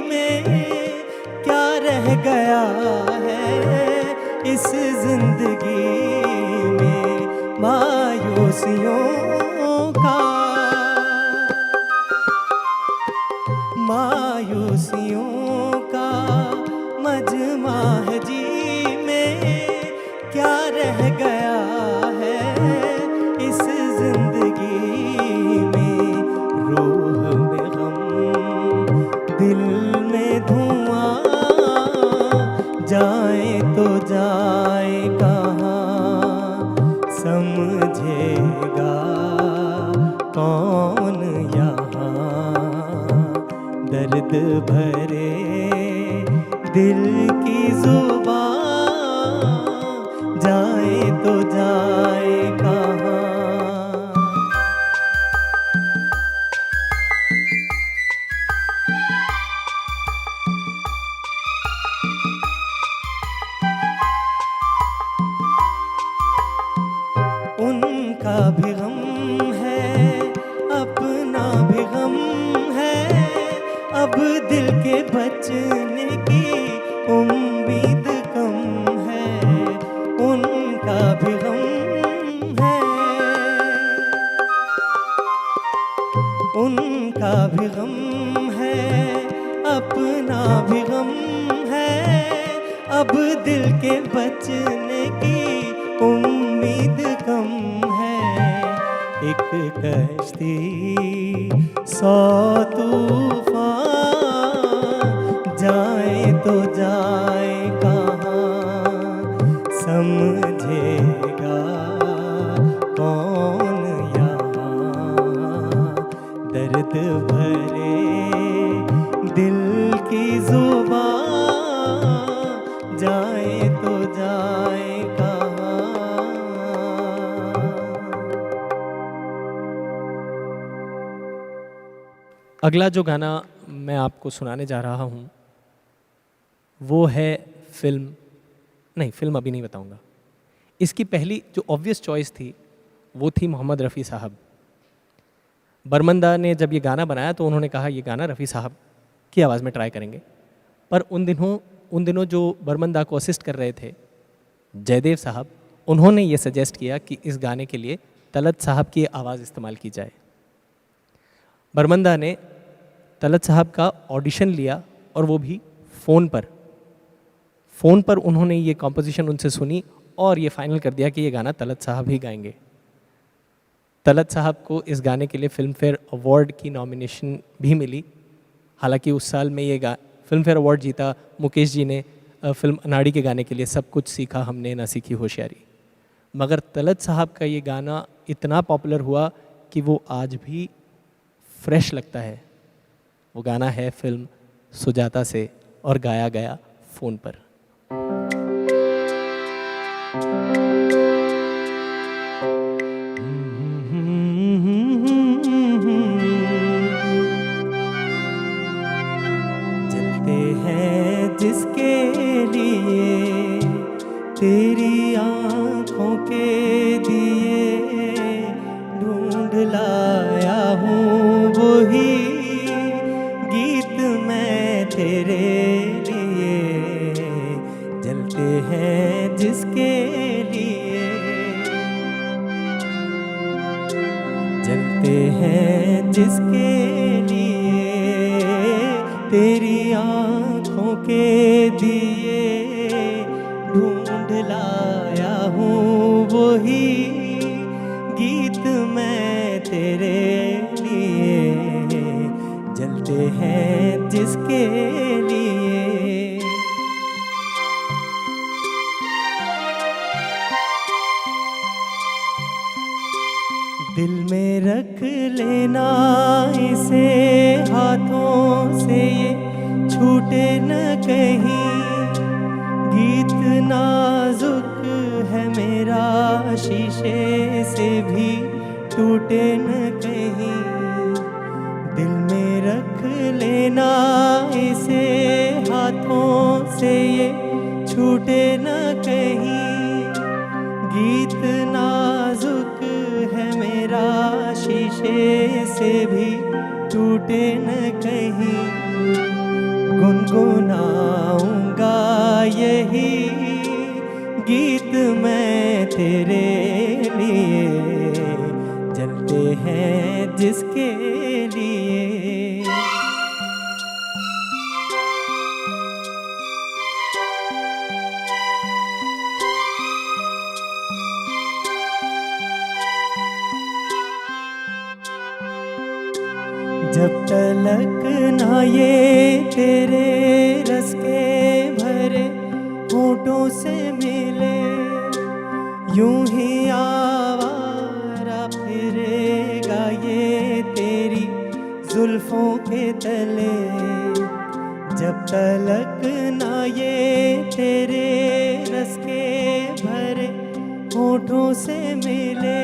में, क्या रह गया है इस जिंदगी में। मायूसियों का, मायूसियों का मजमा है जी में, क्या रह गया है इस जिंदगी में। रूह में गम दिल में धुआं, जाए तो जाए कहाँ, समझेगा कौन यहाँ। दर्द भरे दिल की जुबान, जाए तो जाए कहाँ। उनका भी गम है, अपना भी गम है, अब दिल के बचने की उम्मीद कम है। उनका भी गम है, उनका भी गम है, अपना भी गम है, अब दिल के बचने की उम्मीद कम है। एक कश्ती 100 तूफान, जाए तो जाए कहाँ, समझेगा कौन यहाँ। दर्द भरे दिल की जुबान, जाए तो जाए कहाँ। अगला जो गाना मैं आपको सुनाने जा रहा हूँ वो है फिल्म नहीं, फिल्म अभी नहीं बताऊंगा। इसकी पहली जो ऑब्वियस चॉइस थी वो थी मोहम्मद रफ़ी साहब। बर्मन दा ने जब ये गाना बनाया तो उन्होंने कहा ये गाना रफ़ी साहब की आवाज़ में ट्राई करेंगे। पर उन दिनों जो बर्मन दा को असिस्ट कर रहे थे जयदेव साहब, उन्होंने ये सजेस्ट किया कि इस गाने के लिए तलत साहब की आवाज़ इस्तेमाल की जाए। बर्मन दा ने तलत साहब का ऑडिशन लिया और वो भी फ़ोन पर उन्होंने ये कॉम्पोजिशन उनसे सुनी और ये फाइनल कर दिया कि ये गाना तलत साहब ही गाएंगे। तलत साहब को इस गाने के लिए फिल्म फेयर अवार्ड की नॉमिनेशन भी मिली। हालांकि उस साल में ये फिल्म फेयर अवार्ड जीता मुकेश जी ने फिल्म अनाड़ी के गाने के लिए सब कुछ सीखा हमने ना सीखी होशियारी। मगर तलत साहब का ये गाना इतना पॉपुलर हुआ कि वो आज भी फ्रेश लगता है। वो गाना है फिल्म सुजाता से और गाया गया फ़ोन पर। जलते हैं जिसके लिए तेरी आँखों के दिए, ढूंढ लाया हूँ वही गीत मैं तेरे लिए। जलते हैं जिसके लिए, जलते हैं जिसके लिए तेरी आँखों के दिए, ढूंढ लाया हूँ वही गीत मैं तेरे लिए। जलते हैं जिसके लिए। दिल में रख लेना इसे, हाथों से ये छूटे न कहीं। गीत नाजुक है मेरा, शीशे से भी टूटे न कहीं। दिल में रख लेना इसे, हाथों से ये छूटे न कहीं। गीत नाजुक है मेरा, शीशे से भी टूटे न कहीं। गुनगुनाऊंगा यही गीत मैं तेरे लिए। जलते हैं जिसके लिए। जब तलक ना ये तेरे रस के भरे होठों से मिले, यूं ही आवारा फिरेगा ये तेरी जुल्फों के तले। जब तलक ना ये तेरे रस के भरे होठों से मिले,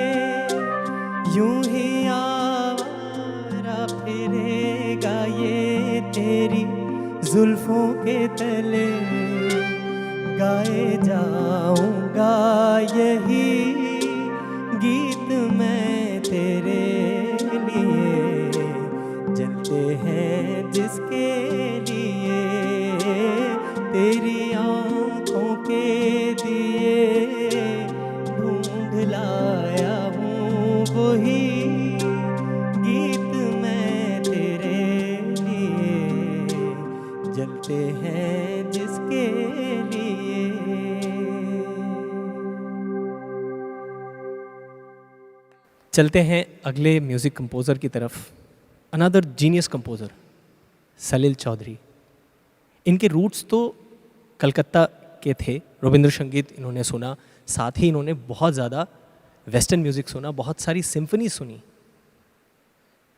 यूं ही फिरेगा ये तेरी जुल्फों के तले। गाए जाऊंगा यही गीत मैं तेरे लिए। जलते हैं जिसके लिए तेरी आँखों के दिए, ढूंढ लाया हूँ वही जलते हैं जिसके लिए। चलते हैं अगले म्यूज़िक कंपोज़र की तरफ। अनदर जीनियस कंपोज़र सलील चौधरी। इनके रूट्स तो कलकत्ता के थे। रविंद्र संगीत इन्होंने सुना, साथ ही इन्होंने बहुत ज़्यादा वेस्टर्न म्यूज़िक सुना, बहुत सारी सिम्फनी सुनी।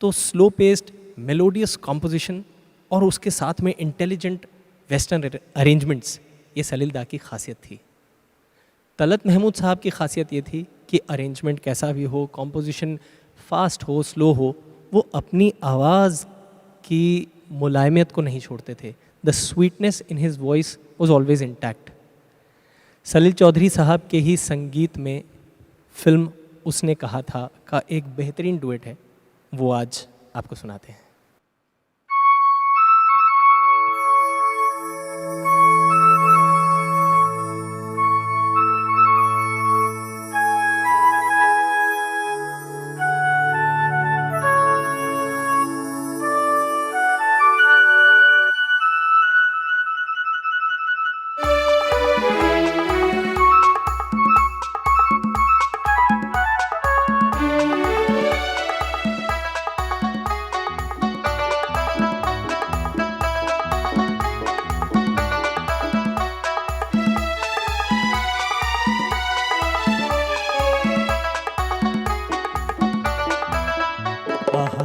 तो स्लो पेस्ड मेलोडियस कॉम्पोजिशन और उसके साथ में इंटेलिजेंट वेस्टर्न अरेंजमेंट्स, ये सलील दा की खासियत थी। तलत महमूद साहब की खासियत ये थी कि अरेंजमेंट कैसा भी हो, कॉम्पोजिशन फास्ट हो स्लो हो, वो अपनी आवाज़ की मुलायमियत को नहीं छोड़ते थे। The sweetness in his voice was always intact. Salil Chowdhury साहब के ही संगीत में फिल्म उसने कहा था का एक बेहतरीन डुएट है, वो आज आपको सुनाते हैं।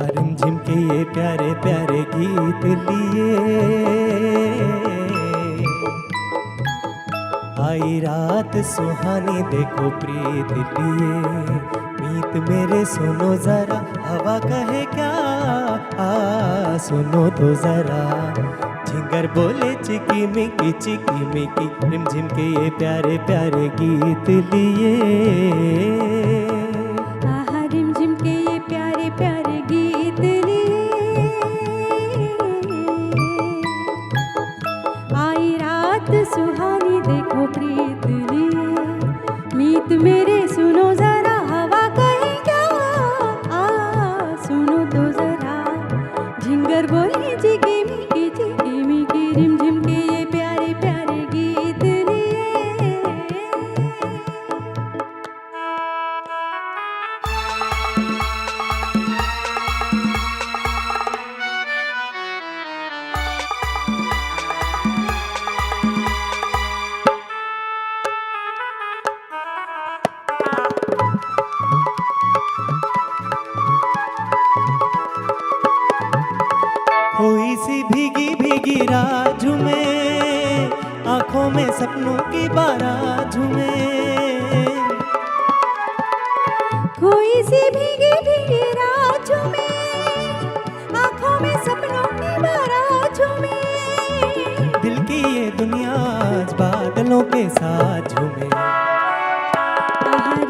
रिमझिम के ये प्यारे प्यारे गीत लिए आई रात सुहानी देखो प्रीत लिए। मीत मेरे सुनो जरा हवा कहे क्या, सुनो तो जरा झिंगर बोले चिकी मिकी रिमझिम के ये प्यारे प्यारे गीत लिए। रिमझिम के ये प्यारे प्यारे गीत लिए आई रात सुहानी देखो प्रीत लिए। मीत मेरे सुनो जरा हवा कहे क्या, सुनो तो जरा झिंगर बोली चिकी मिकी रिमझिम के ये प्यारे प्यारे गीत लिए। कोई सी भीगी भीगी रात झूमे, आंखों में सपनों की बारात झूमे। कोई सी भीगी भीगी रात झूमे, आँखों में सपनों की बारात झूमे। दिल की ये दुनिया आज बादलों के साथ झूमे।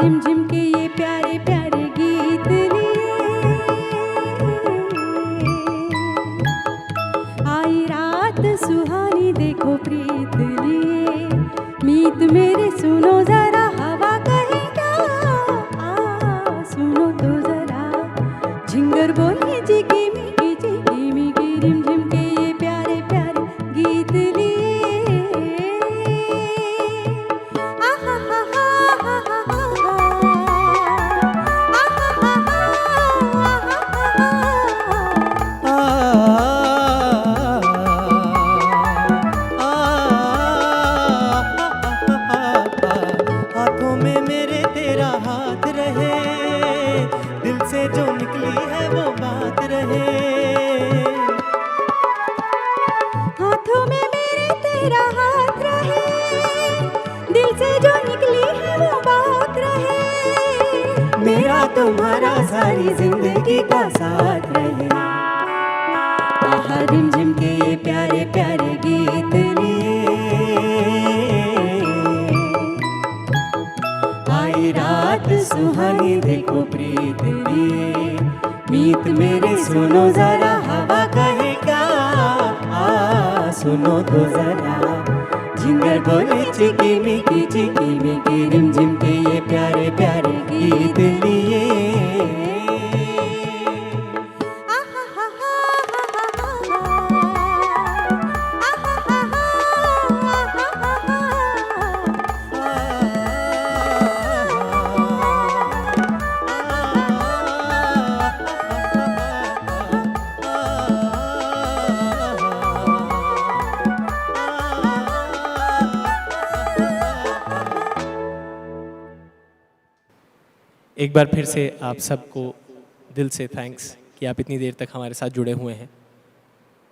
रिमझिम के ये प्यारे प्यारे गीत लिए आई रात सुहानी देखो प्रीत लिए। मीत मेरे सुनो जरा हवा कहे क्या, सुनो तो जरा झिंगर बोली चिकी मिकी रिमझिम के ये प्यारे प्यारे गीत लिए। आहा हा हा हा हा हाथों में मेरे तेरा हाथ रहे, दिल से जो निकली है वो बात रहे। हाथों में मेरे तेरा हाथ रहे, दिल से जो निकली है वो बात रहे। मेरा तुम्हारा सारी जिंदगी का साथ रहे। रिमझिम के ये प्यारे प्यारे गीत लिए आई रात सुहानी देखो प्रीत लिए। मीत मेरे सुनो जरा हवा कहे क्या, सुनो तो जरा झिंगर बोले चिकी मिकी रिमझिम के ये प्यारे प्यारे गीत लिए। एक बार फिर से आप सबको दिल से थैंक्स कि आप इतनी देर तक हमारे साथ जुड़े हुए हैं।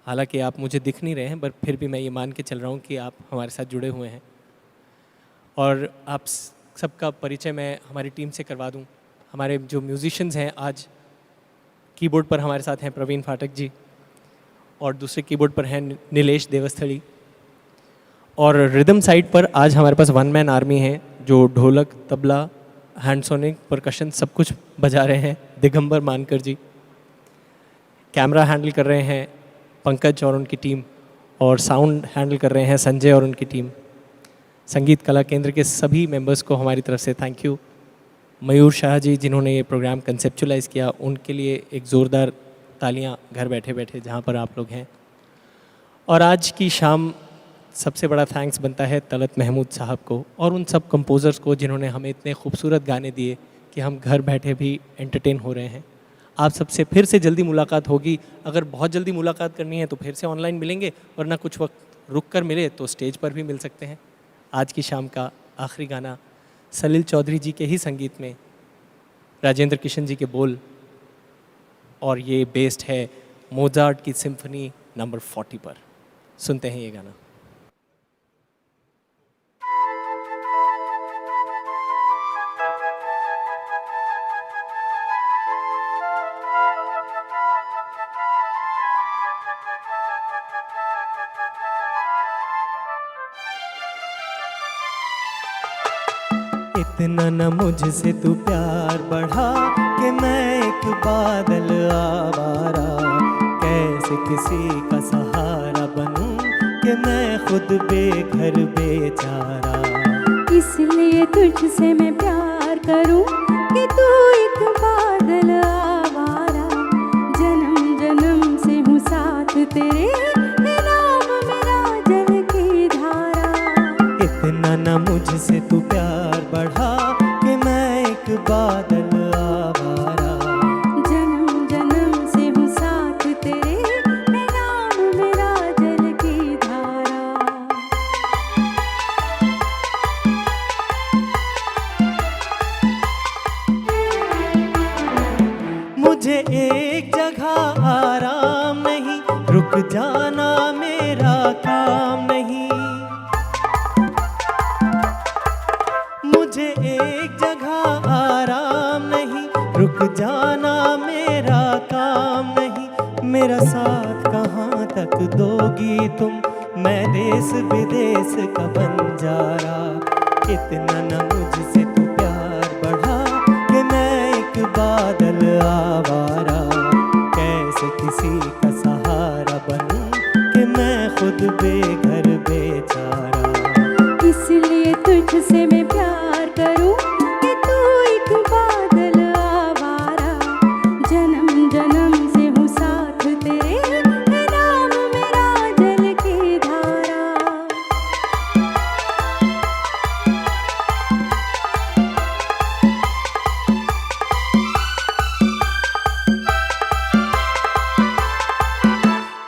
हालांकि आप मुझे दिख नहीं रहे हैं, पर फिर भी मैं ये मान के चल रहा हूँ कि आप हमारे साथ जुड़े हुए हैं। और आप सबका परिचय मैं हमारी टीम से करवा दूँ। हमारे जो म्यूजिशियंस हैं, आज कीबोर्ड पर हमारे साथ हैं प्रवीण फाटक जी, और दूसरे कीबोर्ड पर हैं नीलेश देवस्थली, और रिदम साइड पर आज हमारे पास वन मैन आर्मी है जो ढोलक, तबला, हैंडसोनिक, परकशन सब कुछ बजा रहे हैं। दिगंबर मानकर जी कैमरा हैंडल कर रहे हैं, पंकज और उनकी टीम, और साउंड हैंडल कर रहे हैं संजय और उनकी टीम। संगीत कला केंद्र के सभी मेंबर्स को हमारी तरफ से थैंक यू। मयूर शाह जी जिन्होंने ये प्रोग्राम कंसेप्चुलाइज़ किया, उनके लिए एक ज़ोरदार तालियां घर बैठे बैठे जहाँ पर आप लोग हैं। और आज की शाम सबसे बड़ा थैंक्स बनता है तलत महमूद साहब को और उन सब कंपोज़र्स को जिन्होंने हमें इतने खूबसूरत गाने दिए कि हम घर बैठे भी एंटरटेन हो रहे हैं। आप सबसे फिर से जल्दी मुलाकात होगी। अगर बहुत जल्दी मुलाकात करनी है तो फिर से ऑनलाइन मिलेंगे, वरना कुछ वक्त रुक कर मिले तो स्टेज पर भी मिल सकते हैं। आज की शाम का आखिरी गाना सलील चौधरी जी के ही संगीत में, राजेंद्र किशन जी के बोल, और ये बेस्ड है मोजार्ट की सिम्फनी नंबर 40 पर। सुनते हैं ये गाना। इतना न मुझसे तू प्यार बढ़ा कि मैं एक बादल आवारा, कैसे किसी का सहारा बनूं कि मैं खुद बेघर बेचारा। इसलिए तुझसे मैं प्यार करूं कि तू एक बादल आवारा, जन्म जन्म से हूँ साथ तेरे, है नाम मेरा जल की धारा। इतना न मुझसे तू प्यार बढ़ा कि मैं एक बादल आवारा, जन्म जन्म से हूँ साथ तेरे, है नाम मेरा जल की धारा। मुझे एक जगह आराम नहीं, रुक जाना मेरा काम नहीं। मुझे एक जगह आराम नहीं, रुक जाना मेरा काम नहीं। मेरा साथ कहाँ तक दोगी तुम, मैं देश विदेश का बंजारा। इतना न मुझसे तू प्यार बढ़ा कि मैं एक बादल आवारा, कैसे किसी का सहारा बनूं कि मैं खुद बेघर बेचारा। इसलिए तुझसे मैं प्यार करूं कि तू एक बादल आवारा, जन्म जन्म से हूँ साथ तेरे, है नाम मेरा जल की धारा।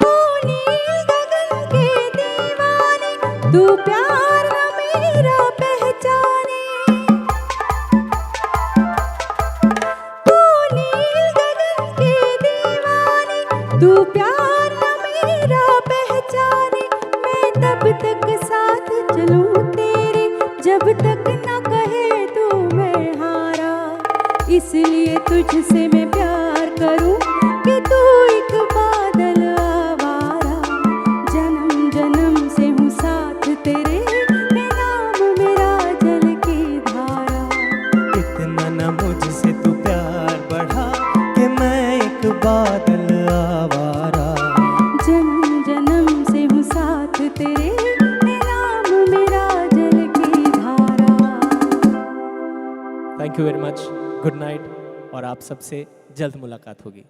तू नील गगन के दीवाने, तू प्यार न मेरा पहचाने। तू नील गगन के दीवाने, तू प्यार न मेरा पहचाने। मैं तब तक साथ चलूं तेरे, जब तक न कहे तू मैं हारा। इसलिए तुझसे मैं प्यार करूं कि तू एक बादल आवारा, जन्म जन्म से हूँ साथ तेरे, है नाम मेरा जल की धारा। इतना न मुझसे तू प्यार बढ़ा कि मैं एक बादल आवारा, जन्म जन्म से हूँ साथ तेरे, है नाम मेरा जल की धारा। Thank you very much. Good night, और आप सबसे जल्द मुलाकात होगी।